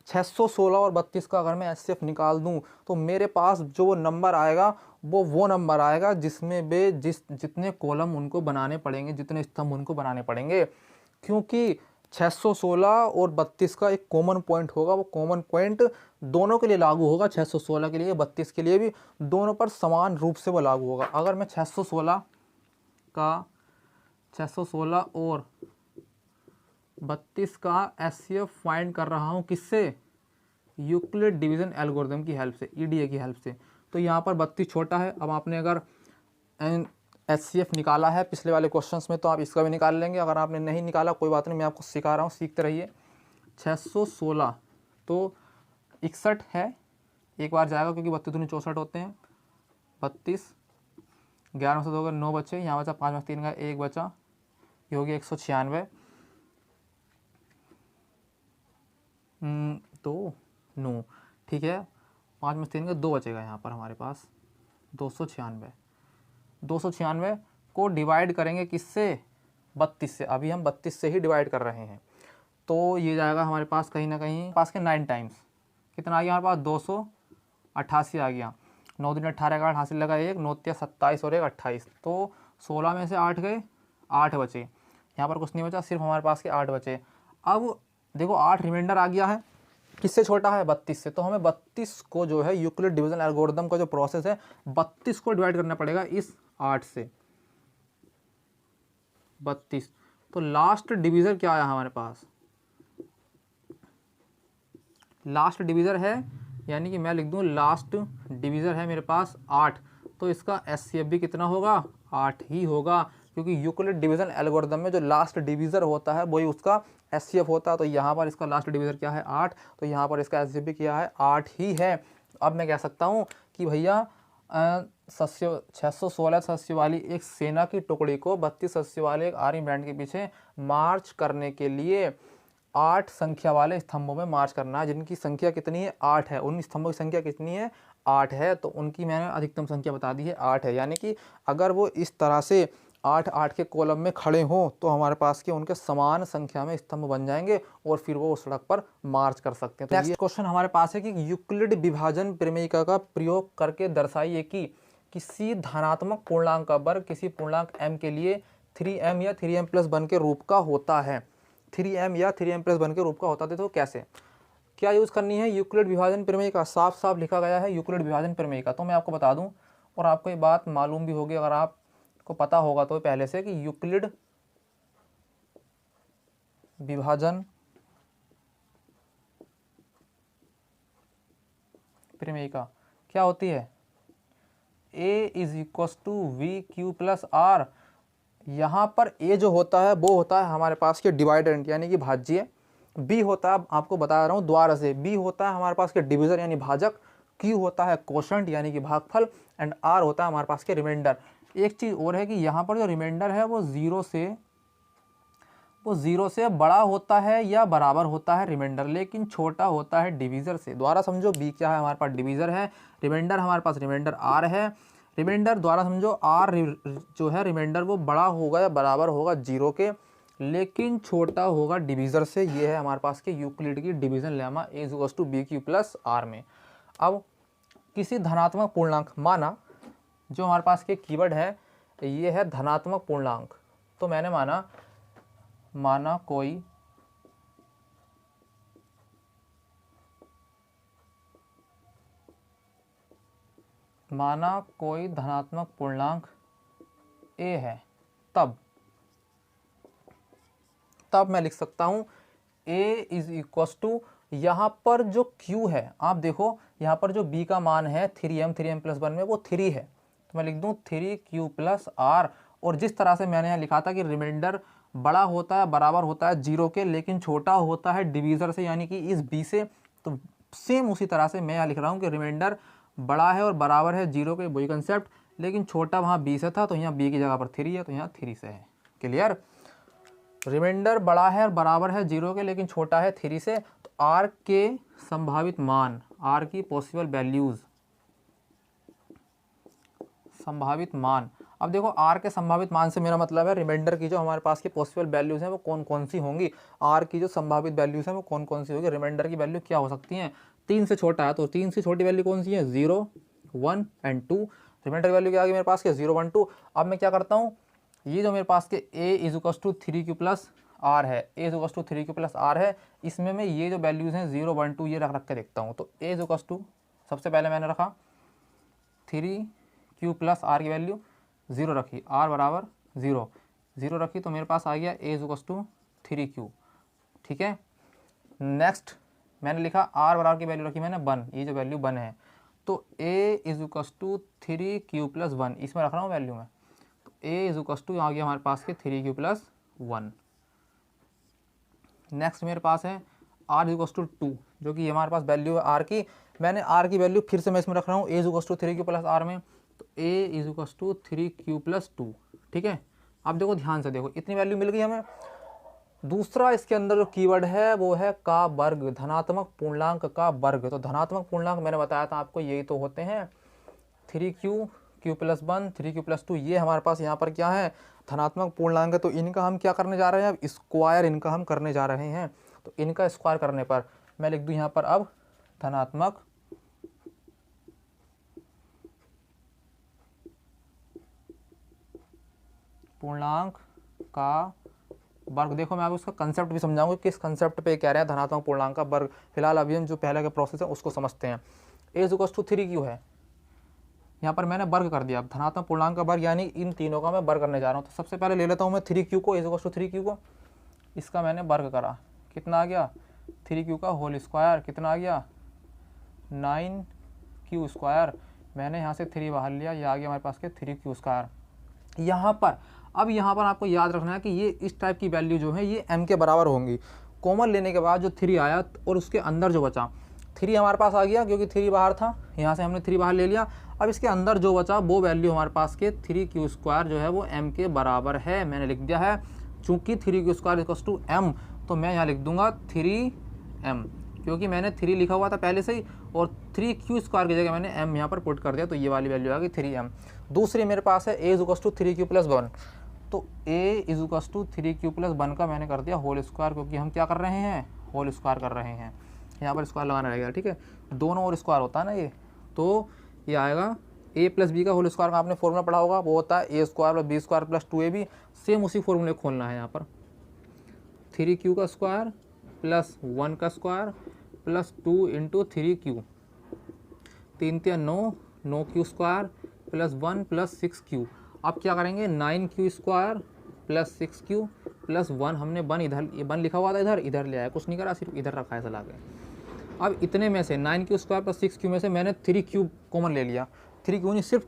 616 और 32 का अगर मैं HCF निकाल दूं, तो मेरे पास जो नंबर आएगा वो नंबर आएगा जिसमें बे जितने कॉलम उनको बनाने पड़ेंगे, जितने स्तंभ उनको बनाने पड़ेंगे। क्योंकि 616 और 32 का एक कॉमन पॉइंट होगा, वो कॉमन पॉइंट दोनों के लिए लागू होगा, 616 के लिए, 32 के लिए भी, दोनों पर समान रूप से वो लागू होगा। अगर मैं 616 और 32 का HCF फाइंड कर रहा हूँ, किससे, यूक्लिड डिवीज़न एल्गोरिथम की हेल्प से, EDA की हेल्प से। तो यहाँ पर 32 छोटा है। अब आपने अगर HCF निकाला है पिछले वाले क्वेश्चंस में, तो आप इसका भी निकाल लेंगे। अगर आपने नहीं निकाला कोई बात नहीं, मैं आपको सिखा रहा हूँ, सीखते रहिए। 616 तो 61 है, एक बार जाएगा क्योंकि 32 दूनी 64 होते हैं। 32 11 से 2 का 9 बचे, यहाँ बचा 5 में 3 का 1 बचा, ये हो गया 196। तो 9, ठीक है, 5 में 3 का 2 बचेगा यहाँ पर हमारे पास, 296। 296 को डिवाइड करेंगे किससे, 32 से। अभी हम 32 से ही डिवाइड कर रहे हैं, तो ये जाएगा हमारे पास कहीं ना कहीं पास के 9 टाइम्स। कितना आ गया हमारे पास, 288 आ गया। 9 दिन 18 का 8 हासिल लगा, 1 9 27 और 1 28। तो 16 में से 8 गए, 8 बचे। यहाँ पर कुछ नहीं बचा, सिर्फ हमारे पास के 8 बचे। अब देखो 8 रिमाइंडर आ गया है, किससे छोटा है, 32 से। तो हमें 32 को जो है यूक्लिड डिवीजन एल्गोरिथम का जो प्रोसेस है, 32 को डिवाइड करना पड़ेगा इस 8 से, 32। तो लास्ट डिवीज़र क्या आया हमारे पास, लास्ट डिवीज़र है, यानी कि मैं लिख दूं लास्ट डिवीज़र है मेरे पास 8। तो इसका HCF भी कितना होगा, 8 ही होगा, क्योंकि यूक्लिड डिवीज़न एल्गोरिथम में जो लास्ट डिवीज़र होता है वही उसका HCF होता है। तो यहाँ पर इसका लास्ट डिवीज़र क्या है, 8। तो यहाँ पर इसका HCF भी क्या है, 8 ही है। अब मैं कह सकता हूँ कि भैया 616 सदस्यों वाली एक सेना की टुकड़ी को 32 सदस्यों वाले एक आर्मी बैंड के पीछे मार्च करने के लिए 8 संख्या वाले स्तंभों में मार्च करना है, जिनकी संख्या कितनी है, 8 है। उन स्तंभों की संख्या कितनी है, 8 है। तो उनकी मैंने अधिकतम संख्या बता दी है, 8 है। यानी कि अगर वो इस तरह से 8-8 के कॉलम में खड़े हों तो हमारे पास के उनके समान संख्या में स्तंभ बन जाएंगे और फिर वो उस सड़क पर मार्च कर सकते हैं। तो नेक्स्ट क्वेश्चन हमारे पास है कि यूक्लिड विभाजन प्रमेयिका का प्रयोग करके दर्शाइए कि किसी धनात्मक पूर्णांक का वर्ग किसी पूर्णांक m के लिए 3m या 3m प्लस वन के रूप का होता है। 3m या 3m प्लस वन के रूप का होता है। तो कैसे, क्या यूज़ करनी है, यूक्लिड विभाजन प्रमेयिका। साफ साफ लिखा गया है यूक्लिड विभाजन प्रमेयिका। तो मैं आपको बता दूं, और आपको ये बात मालूम भी होगी अगर आपको पता होगा तो पहले से, कि यूक्लिड विभाजन प्रमेयिका क्या होती है, A is equal to we Q plus r. यहाँ पर A जो होता है वो होता है हमारे पास के डिवाइडेंट यानी कि भाज्य। B होता है, आपको बता रहा हूँ द्वारा से, B होता है हमारे पास के डिविजन यानी भाजक। Q होता है कोशंट यानी कि भागफल, एंड R होता है हमारे पास के रिमाइंडर। एक चीज़ और है कि यहाँ पर जो रिमाइंडर है वो ज़ीरो से बड़ा होता है या बराबर होता है रिमाइंडर, लेकिन छोटा होता है डिवीज़र से। द्वारा समझो B क्या है, हमारे पास डिवीज़र है, रिमाइंडर हमारे पास रिमाइंडर R है। रिमाइंडर द्वारा समझो R जो है रिमाइंडर वो बड़ा होगा या बराबर होगा 0 के, लेकिन छोटा होगा डिवीज़र से। ये है हमारे पास के यूक्लिड की division lemma A equals to B Q plus are में। अब किसी धनात्मक पूर्णांक, माना जो हमारे पास के कीवर्ड है ये है धनात्मक पूर्णांक। तो मैंने माना कोई धनात्मक पूर्णांक A है, तब मैं लिख सकता हूं A इज इक्वल टू, यहाँ पर जो Q है, आप देखो यहाँ पर जो b का मान है 3m में वो 3 है, तो मैं लिख दूँ 3q प्लस r। और जिस तरह से मैंने यहाँ लिखा था कि रिमाइंडर बड़ा होता है, बराबर होता है 0 के, लेकिन छोटा होता है डिवीज़र से यानी कि इस b से, तो सेम उसी तरह से मैं यहाँ लिख रहा हूँ कि रिमाइंडर बड़ा है और बराबर है 0 के, वही कंसेप्ट, लेकिन छोटा वहाँ b से था तो यहाँ b की जगह पर 3 है तो यहाँ 3 से है। क्लियर? रिमाइंडर बड़ा है और बराबर है 0 के लेकिन छोटा है 3 से, तो r के संभावित मान, r की पॉसिबल वैल्यूज़, संभावित मान। अब देखो r के संभावित मान से मेरा मतलब है रिमाइंडर की जो हमारे पास की पॉसिबल वैल्यूज़ हैं वो कौन कौन सी होंगी, r की जो संभावित वैल्यूज़ हैं वो कौन कौन सी होगी। रिमाइंडर की वैल्यू क्या हो सकती हैं, 3 से छोटा है तो 3 से छोटी वैल्यू कौन सी है, 0, 1 एंड 2। रिमाइंडर वैल्यू क्या आ गई मेरे पास के 0, 1, 2। अब मैं क्या करता हूँ, ये जो मेरे पास के a is equal to 3q plus r है, a is equal to 3q plus r है, इसमें मैं ये जो वैल्यूज़ हैं 0, 1, 2 ये रख के देखता हूँ। तो a इज इक्वल टू, सबसे पहले मैंने रखा 3q प्लस r की वैल्यू 0 रखी, r बराबर 0 रखी, तो मेरे पास आ गया a is equal to 3q। ठीक है, नेक्स्ट मैंने लिखा r बराबर की वैल्यू रखी मैंने 1, ये जो वैल्यू 1 है, तो a is equal to 3q plus 1 इसमें रख रहा हूँ वैल्यू में, तो a इज इक्वल टू आ गया हमारे पास के 3q प्लस 1। नेक्स्ट मेरे पास है r इज इक्वल टू 2, जो कि हमारे पास वैल्यू है r की, मैंने r की वैल्यू फिर से मैं इसमें रख रहा हूँ a is equal to 3q plus r में, तो a is equal to 3q plus 2। ठीक है, अब देखो ध्यान से देखो, इतनी वैल्यू मिल गई हमें। दूसरा इसके अंदर जो कीवर्ड है वो है का वर्ग, धनात्मक पूर्णांक का वर्ग। तो धनात्मक पूर्णांक मैंने बताया था आपको यही तो होते हैं 3q, q plus 1, 3q plus 2, ये हमारे पास यहाँ पर क्या है, धनात्मक पूर्णांक है। तो इनका हम क्या करने जा रहे हैं, अब स्क्वायर इनका हम करने जा रहे हैं। तो इनका स्क्वायर करने पर मैं लिख दूँ यहाँ पर अब धनात्मक पूर्णांक का वर्ग। देखो मैं आपको उसका कंसेप्ट भी समझाऊंगा, किस कंसेप्ट पे कह रहे हैं धनात्मक पूर्णांक का वर्ग। फिलहाल अभी हम जो पहले का प्रोसेस है उसको समझते हैं। a is equal to 3q है, यहाँ पर मैंने वर्ग कर दिया। धनात्मक पूर्णांक का वर्ग यानी इन तीनों का मैं वर्ग करने जा रहा हूँ। तो सबसे पहले ले लेता हूँ मैं 3q को, a is equal to 3q को, इसका मैंने वर्ग करा, कितना आ गया 3q का होल स्क्वायर, कितना आ गया 9q स्क्वायर। मैंने यहाँ से 3 बाहर लिया, ये आ गया हमारे पास के 3q स्क्वायर। यहाँ पर अब यहाँ पर आपको याद रखना है कि ये इस टाइप की वैल्यू जो है ये m के बराबर होंगी। कॉमन लेने के बाद जो 3 आया और उसके अंदर जो बचा 3 हमारे पास आ गया, क्योंकि 3 बाहर था, यहाँ से हमने 3 बाहर ले लिया। अब इसके अंदर जो बचा वो वैल्यू हमारे पास के 3q स्क्वायर जो है वो m के बराबर है, मैंने लिख दिया है। चूँकि 3q square equals to m, तो मैं यहाँ लिख दूंगा 3m, क्योंकि मैंने 3 लिखा हुआ था पहले से ही, और 3q स्क्वायर की जगह मैंने m यहाँ पर पुट कर दिया, तो ये वाली वैल्यू आ गई 3m। दूसरी मेरे पास है a is equals to 3q plus 1, तो a is equals to 3q plus 1 का मैंने कर दिया होल स्क्वायर, क्योंकि हम क्या कर रहे हैं, होल स्क्वायर कर रहे हैं। यहाँ पर स्क्वायर लगाना रहेगा, ठीक है, दोनों और स्क्वायर होता है ना ये, तो ये आएगा a प्लस बी का होल स्क्वायर का आपने फॉर्मूला पढ़ा होगा, वो होता है a square plus b square plus 2ab। Same उसी फॉर्मूले खोलना है यहाँ पर, 3q का स्क्वायर प्लस 1 का square plus 2 into 3q, 3 × 9, 9q square plus 1 plus 6q। अब क्या करेंगे 9q square plus 6q plus 1, हमने 1 इधर, ये 1 लिखा हुआ था इधर ले आया, कुछ नहीं करा, सिर्फ इधर रखा है चला के। अब इतने में से 9q स्क्वायर प्लस 6q में से मैंने 3q कॉमन ले लिया, 3q नहीं सिर्फ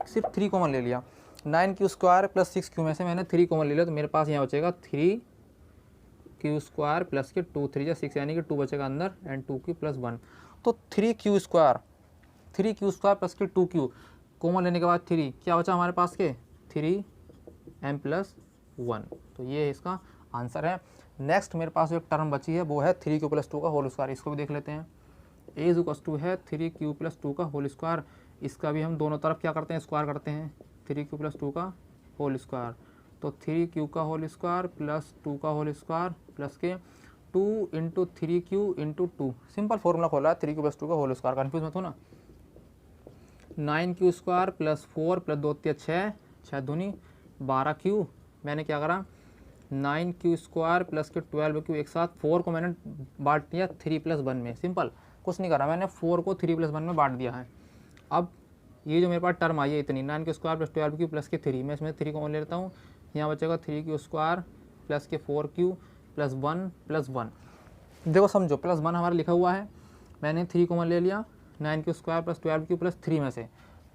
सिर्फ 3 कॉमन ले लिया। 9q स्क्वायर प्लस 6q में से मैंने 3 कॉमन ले लिया, तो मेरे पास यहाँ बचेगा 3q स्क्वायर प्लस के 2 3 6 यानी कि 2 बचेगा अंदर एंड 2q प्लस 1। तो 3q स्क्वायर प्लस के 2q कॉमन लेने के बाद 3 क्या बचा हमारे पास के 3m प्लस 1, तो ये इसका आंसर है। नेक्स्ट मेरे पास जो एक टर्म बची है वो है 3q प्लस 2 का होल स्क्वायर, इसको भी देख लेते हैं। a इज इक्वल टू है 3q प्लस 2 का होल स्क्वायर, इसका भी हम दोनों तरफ क्या करते हैं, स्क्वायर करते हैं, 3q प्लस 2 का होल स्क्वायर, तो 3q का होल स्क्वायर प्लस 2 का होल स्क्वायर प्लस के 2 into 3q into 2, simple formula खोला है 3q प्लस 2 का होल स्क्वायर, कन्फ्यूज मत हो ना। 9q स्क्वायर प्लस 4 प्लस 2 6, 6 दूनी 12q, मैंने क्या करा 9q स्क्वायर प्लस के 12q एक साथ, 4 को मैंने बांट दिया 3 प्लस 1 में, सिंपल कुछ नहीं करा, मैंने 4 को 3 प्लस 1 में बांट दिया है। अब ये जो मेरे पास टर्म आई है इतनी 9q square plus 12q plus के 3, मैं इसमें 3 को ले लेता हूँ, यहाँ बचेगा 3q स्क्वायर प्लस के 4q प्लस 1 प्लस 1। देखो समझो प्लस 1 हमारा लिखा हुआ है, मैंने 3 कॉमन ले लिया, 9 Q square plus 12 Q plus 3 में से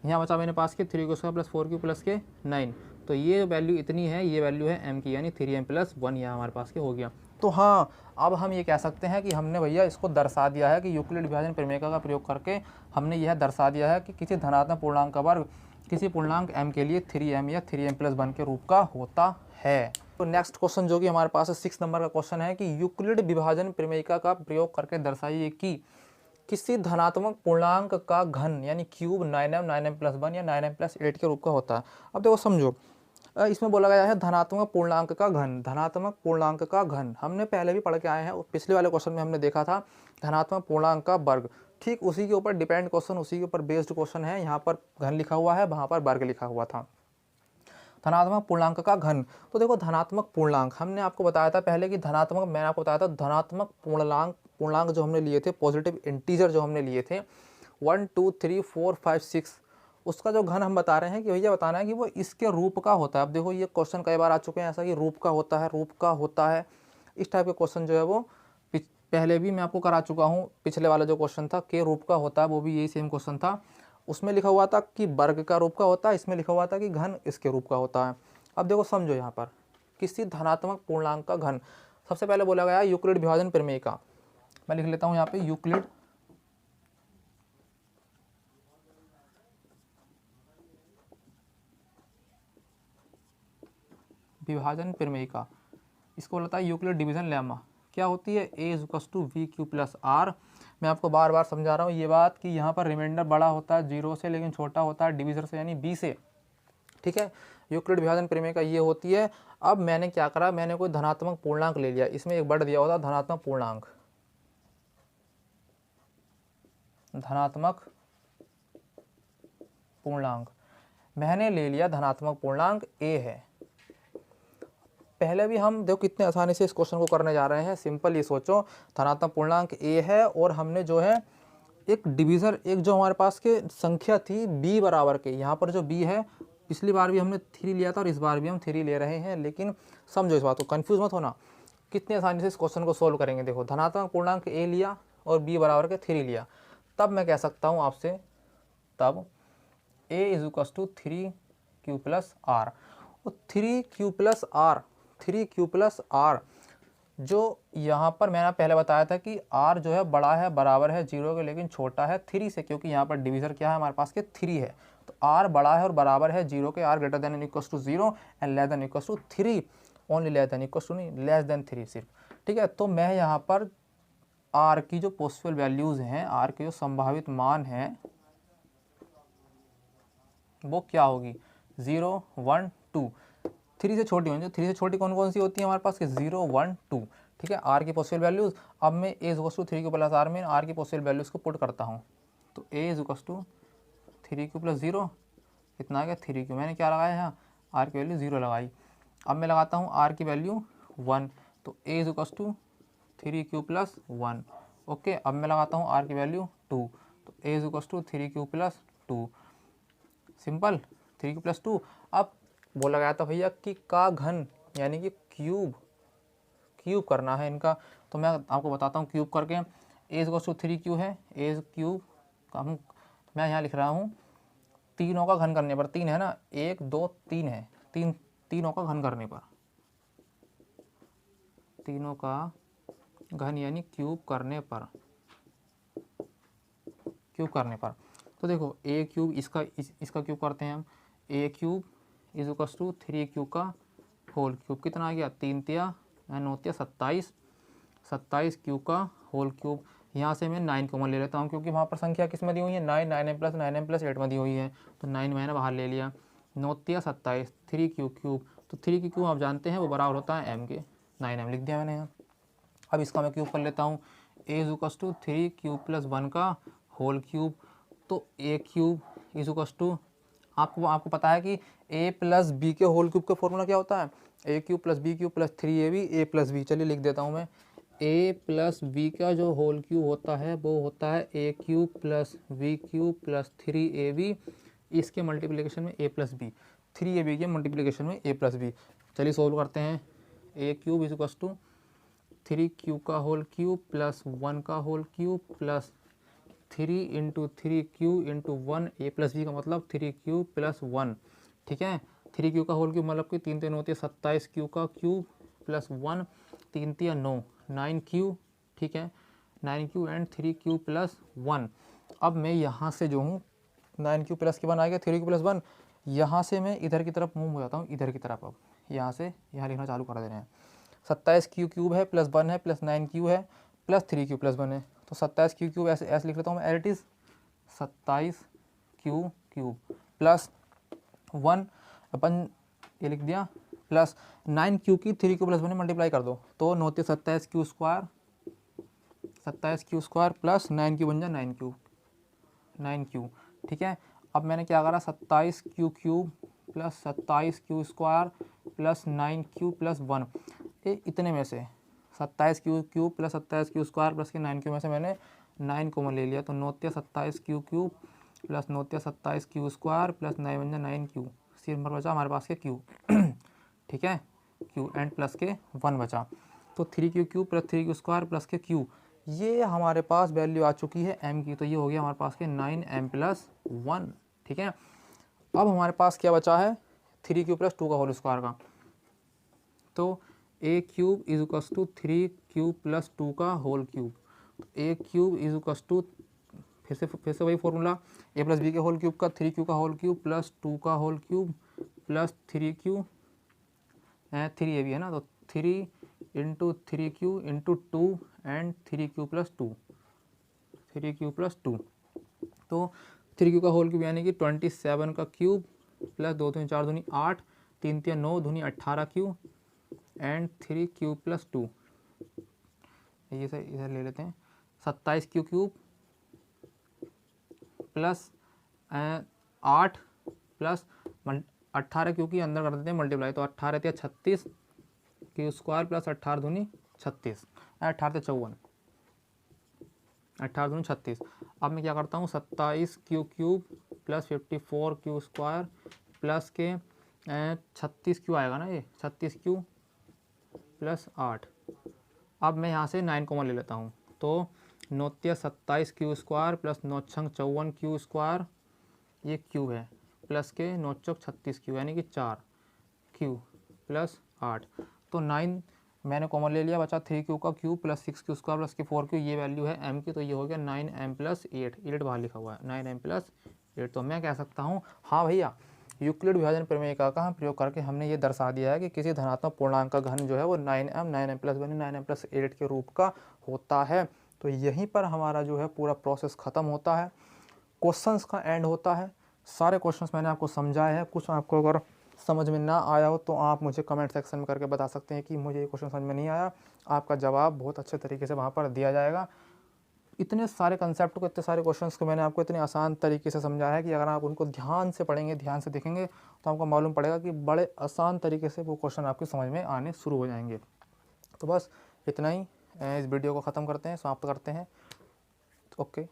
यहाँ बचा मेरे पास के 3 Q square plus 4 Q plus के 9, तो ये वैल्यू इतनी है, ये वैल्यू है m की, यानी 3m प्लस 1 यह हमारे पास के हो गया। तो हाँ, अब हम ये कह सकते हैं कि हमने भैया इसको दर्शा दिया है कि यूक्लिड विभाजन प्रमेय का प्रयोग करके हमने यह दर्शा दिया है कि किसी धनात्मक पूर्णांक का वर्ग किसी पूर्णांक m के लिए 3m या 3m प्लस 1 के रूप का होता है। तो नेक्स्ट क्वेश्चन जो कि हमारे पास 6 नंबर का क्वेश्चन है कि यूक्लिड विभाजन प्रमेयिका का प्रयोग करके दर्शाइए कि किसी धनात्मक पूर्णांक का घन यानी क्यूब 9m 9m प्लस 1 या 9m प्लस 8 के रूप का होता है। अब देखो समझो, इसमें बोला गया है धनात्मक पूर्णांक का घन, धनात्मक पूर्णांक का घन हमने पहले भी पढ़ के आए हैं, पिछले वाले क्वेश्चन में हमने देखा था धनात्मक पूर्णांक का वर्ग, ठीक उसी के ऊपर डिपेंड क्वेश्चन, उसी के ऊपर बेस्ड क्वेश्चन है। यहाँ पर घन लिखा हुआ है, वहाँ पर वर्ग लिखा हुआ था। धनात्मक पूर्णांक का घन, तो देखो धनात्मक पूर्णांक हमने आपको बताया था पहले कि धनात्मक, मैंने आपको बताया था धनात्मक पूर्णांक जो हमने लिए थे, पॉजिटिव इंटीजर जो हमने लिए थे 1 2 3 4 5 6, उसका जो घन हम बता रहे हैं कि भैया बताना है कि वो इसके रूप का होता है। अब देखो ये क्वेश्चन कई बार आ चुके हैं ऐसा कि रूप का होता है, रूप का होता है, इस टाइप के क्वेश्चन जो है वो पहले भी मैं आपको करा चुका हूँ। पिछले वाला जो क्वेश्चन था के रूप का होता है, वो भी यही सेम क्वेश्चन था, उसमें लिखा हुआ था कि वर्ग का रूप का होता है, इसमें लिखा हुआ था कि घन इसके रूप का होता है। अब देखो समझो, यहाँ पर किसी धनात्मक पूर्णांक का घन, सबसे पहले बोला गया यूक्लिड विभाजन प्रमेय का, मैं लिख लेता हूँ यहाँ पे यूक्लिड विभाजन प्रमेय का, इसको बोलता है यूक्लिड डिवीजन लेमा। क्या होती है? A is equal to we Q plus R. मैं आपको बार बार समझा रहा हूँ ये बात कि यहाँ पर रिमाइंडर बड़ा होता है 0 से, लेकिन छोटा होता है डिवीजर से यानी बी से, ठीक है। यूक्लिड विभाजन प्रमेय का ये होती है। अब मैंने क्या करा, मैंने कोई धनात्मक पूर्णांक ले लिया, इसमें एक वर्ड दिया होता धनात्मक पूर्णांक, धनात्मक पूर्णांक मैंने ले लिया धनात्मक पूर्णांक ए है। पहले भी हम देखो कितने आसानी से इस क्वेश्चन को करने जा रहे हैं। सिंपल ये सोचो, धनात्मक पूर्णांक ए है और हमने जो है एक डिवीजर, एक जो हमारे पास के संख्या थी b बराबर के, यहाँ पर जो b है, पिछली बार भी हमने 3 लिया था और इस बार भी हम 3 ले रहे हैं, लेकिन समझो इस बात को, कंफ्यूज मत होना, कितने आसानी से इस क्वेश्चन को सोल्व करेंगे। देखो धनात्मक पूर्णांक a लिया और b बराबर के 3 लिया, तब मैं कह सकता हूँ आपसे, तब a is equal to 3q plus r. और 3q plus are, 3q plus are जो यहाँ पर मैंने पहले बताया था कि r जो है बड़ा है, बराबर है 0 के, लेकिन छोटा है 3 से, क्योंकि यहाँ पर डिवीजर क्या है हमारे पास के 3 है। तो r बड़ा है और बराबर है 0 के, r greater than equal to 0 and less than equal to 3, only less than equal to नहीं, लेस देन 3 सिर्फ, ठीक है। तो मैं यहाँ पर r की जो पॉसिबल वैल्यूज़ हैं, r के जो संभावित मान हैं, वो क्या होगी 0 1 2, 3 से छोटी होंगी। 3 से छोटी कौन कौन सी होती है हमारे पास के 0 1 2, ठीक है। आर की पॉसिबल वैल्यूज़, अब मैं A is equal to 3 Q plus are में आर की पॉसिबल वैल्यूज़ को पुट करता हूँ। तो A is equal to 3 Q plus 0, कितना आ गया 3 क्यू, मैंने क्या लगाया यहाँ आर की वैल्यू 0 लगाई। अब मैं लगाता हूँ आर की वैल्यू 1, तो A is equal to 3 Q plus 1, okay. अब मैं लगाता हूँ आर की वैल्यू 2, तो A is equal to 3 Q plus 2, simple 3 Q plus 2। अब बोला गया था भैया कि का घन यानी कि क्यूब करना है इनका, तो मैं आपको बताता हूँ क्यूब करके। ए इज इक्वल टू 3q है, ए इज क्यूब हम, मैं यहाँ लिख रहा हूँ तीनों का घन करने पर, 3 है ना, 1 2 3 है, तीनों का घन करने पर, तीनों का घन यानी क्यूब करने पर, तो देखो ए क्यूब, इसका क्यूब करते हैं हम, A cube is equal to 3q का होल क्यूब, कितना आ गया 3 तिया 9 तिया 27, 27q का होल क्यूब। यहाँ से मैं 9 कॉमन ले लेता हूँ, क्योंकि वहाँ पर संख्या किस में दी हुई है 9, 9m प्लस 8 में दी हुई है, तो 9 मैंने बाहर ले लिया, 9 तिया 27, 3q क्यूब, तो 3q क्यूब आप जानते हैं वो बराबर होता है m के, 9m लिख दिया मैंने यहाँ। अब इसका मैं क्यूब कर लेता हूँ, A is equal to 3q plus 1 का होल क्यूब, तो A cube is equal to, आपको पता है कि a प्लस बी के होल क्यूब का फॉर्मूला क्या होता है, A cube plus B cube plus 3ab A plus B. चलिए लिख देता हूँ मैं, a प्लस बी का जो होल क्यूब होता है वो होता है A cube plus B cube plus 3ab, इसके मल्टीप्लिकेशन में a प्लस बी, 3ab के मल्टीप्लिकेशन में a प्लस बी। चलिए सोल्व करते हैं, A cube is equal to 3q का होल क्यूब प्लस 1 का whole cube plus 3 × 1 a + b का मतलब 3q + 1, ठीक है। 3q का होल क्यूब मतलब कि 3 3 होती है 27q का क्यूब प्लस 1, 3 3 9, 9q, ठीक है, 9q एंड 3q + 1। अब मैं यहाँ से जो हूँ 9q + 1 आ गया, 3q + 1, यहाँ से मैं इधर की तरफ मूव हो जाता हूँ, इधर की तरफ। अब यहाँ से यहाँ लिखना चालू कर दे रहे हैं। 27q क्यूब है प्लस 1 है प्लस 9q है प्लस 3q + 1 है, तो 27q क्यूब ऐसे ऐसे लिख लेता हूँ मैं, as it is 27q cube plus 1 अपन ये लिख दिया प्लस 9q की 3q + 1 में मल्टीप्लाई कर दो, तो 9 × 27q² 27q² प्लस 9q बन जाए 9q, ठीक है। अब मैंने क्या करा, 27q cube plus 27q² plus 9q + 1, ये इतने में से 27q cube plus 27q² plus के 9q में से मैंने 9 कॉमन ले लिया, तो 9 × 27q cube plus 9 × 27q² plus 9 बन जाए 9q, सिर्फ नंबर बचा हमारे पास के q, ठीक है, q एंड प्लस के 1 बचा, तो 3q cube plus 3q² plus के q, ये हमारे पास वैल्यू आ चुकी है m की, तो ये हो गया हमारे पास के 9m + 1, ठीक है। अब हमारे पास क्या बचा है 3q + 2 का होल स्क्वायर का, तो a क्यूब = 3q + 2 का होल क्यूब, a क्यूब = फिर से वही फॉर्मूला, a + b के होल क्यूब का 3q का होल क्यूब प्लस 2 का whole cube plus 3q, 3a भी है ना, तो 3 × 3q × 2 एंड 3q + 2, 3q + 2, तो 3q का होल क्यूब यानी कि 27 का क्यूब प्लस 2 दूनी 4 दूनी 8, 3 3 9 दूनी 18q एंड 3q + 2, ये सर इधर ले लेते हैं, 27q cube plus 8 plus 18q की अंदर कर देते हैं मल्टीप्लाई, तो 18 × 36 q² प्लस 18 दूनी 36, 18 × 54, 18 दूनी 36। अब मैं क्या करता हूँ 27q cube plus 54q² plus के 36q आएगा ना, ये 36q प्लस 8। अब मैं यहाँ से 9 कॉमन ले लेता हूँ, तो 9 × 27q² प्लस 9 × 54q², ये क्यूब है, प्लस के 9 × 36q यानी कि 4q प्लस 8, तो 9 मैंने कॉमन ले लिया, बचा 3q का क्यूब प्लस 6q² प्लस के 4q, ये वैल्यू है m की, तो ये हो गया 9m + 8, 8 बाहर लिखा हुआ है 9m + 8, तो मैं कह सकता हूँ हाँ भैया यूक्लिड विभाजन प्रमेय का प्रयोग करके हमने ये दर्शा दिया है कि किसी धनात्मक पूर्णांक का घन जो है वो 9m + 1 9m + 8 के रूप का होता है। तो यहीं पर हमारा जो है पूरा प्रोसेस ख़त्म होता है, क्वेश्चंस का एंड होता है। सारे क्वेश्चंस मैंने आपको समझाए हैं, कुछ आपको अगर समझ में ना आया हो तो आप मुझे कमेंट सेक्शन में करके बता सकते हैं कि मुझे ये क्वेश्चन समझ में नहीं आया, आपका जवाब बहुत अच्छे तरीके से वहाँ पर दिया जाएगा। इतने सारे कंसेप्ट को, इतने सारे क्वेश्चंस को मैंने आपको इतने आसान तरीके से समझाया है कि अगर आप उनको ध्यान से पढ़ेंगे, ध्यान से देखेंगे तो आपको मालूम पड़ेगा कि बड़े आसान तरीके से वो क्वेश्चन आपकी समझ में आने शुरू हो जाएंगे। तो बस इतना ही, इस वीडियो को ख़त्म करते हैं, समाप्त करते हैं। ओके।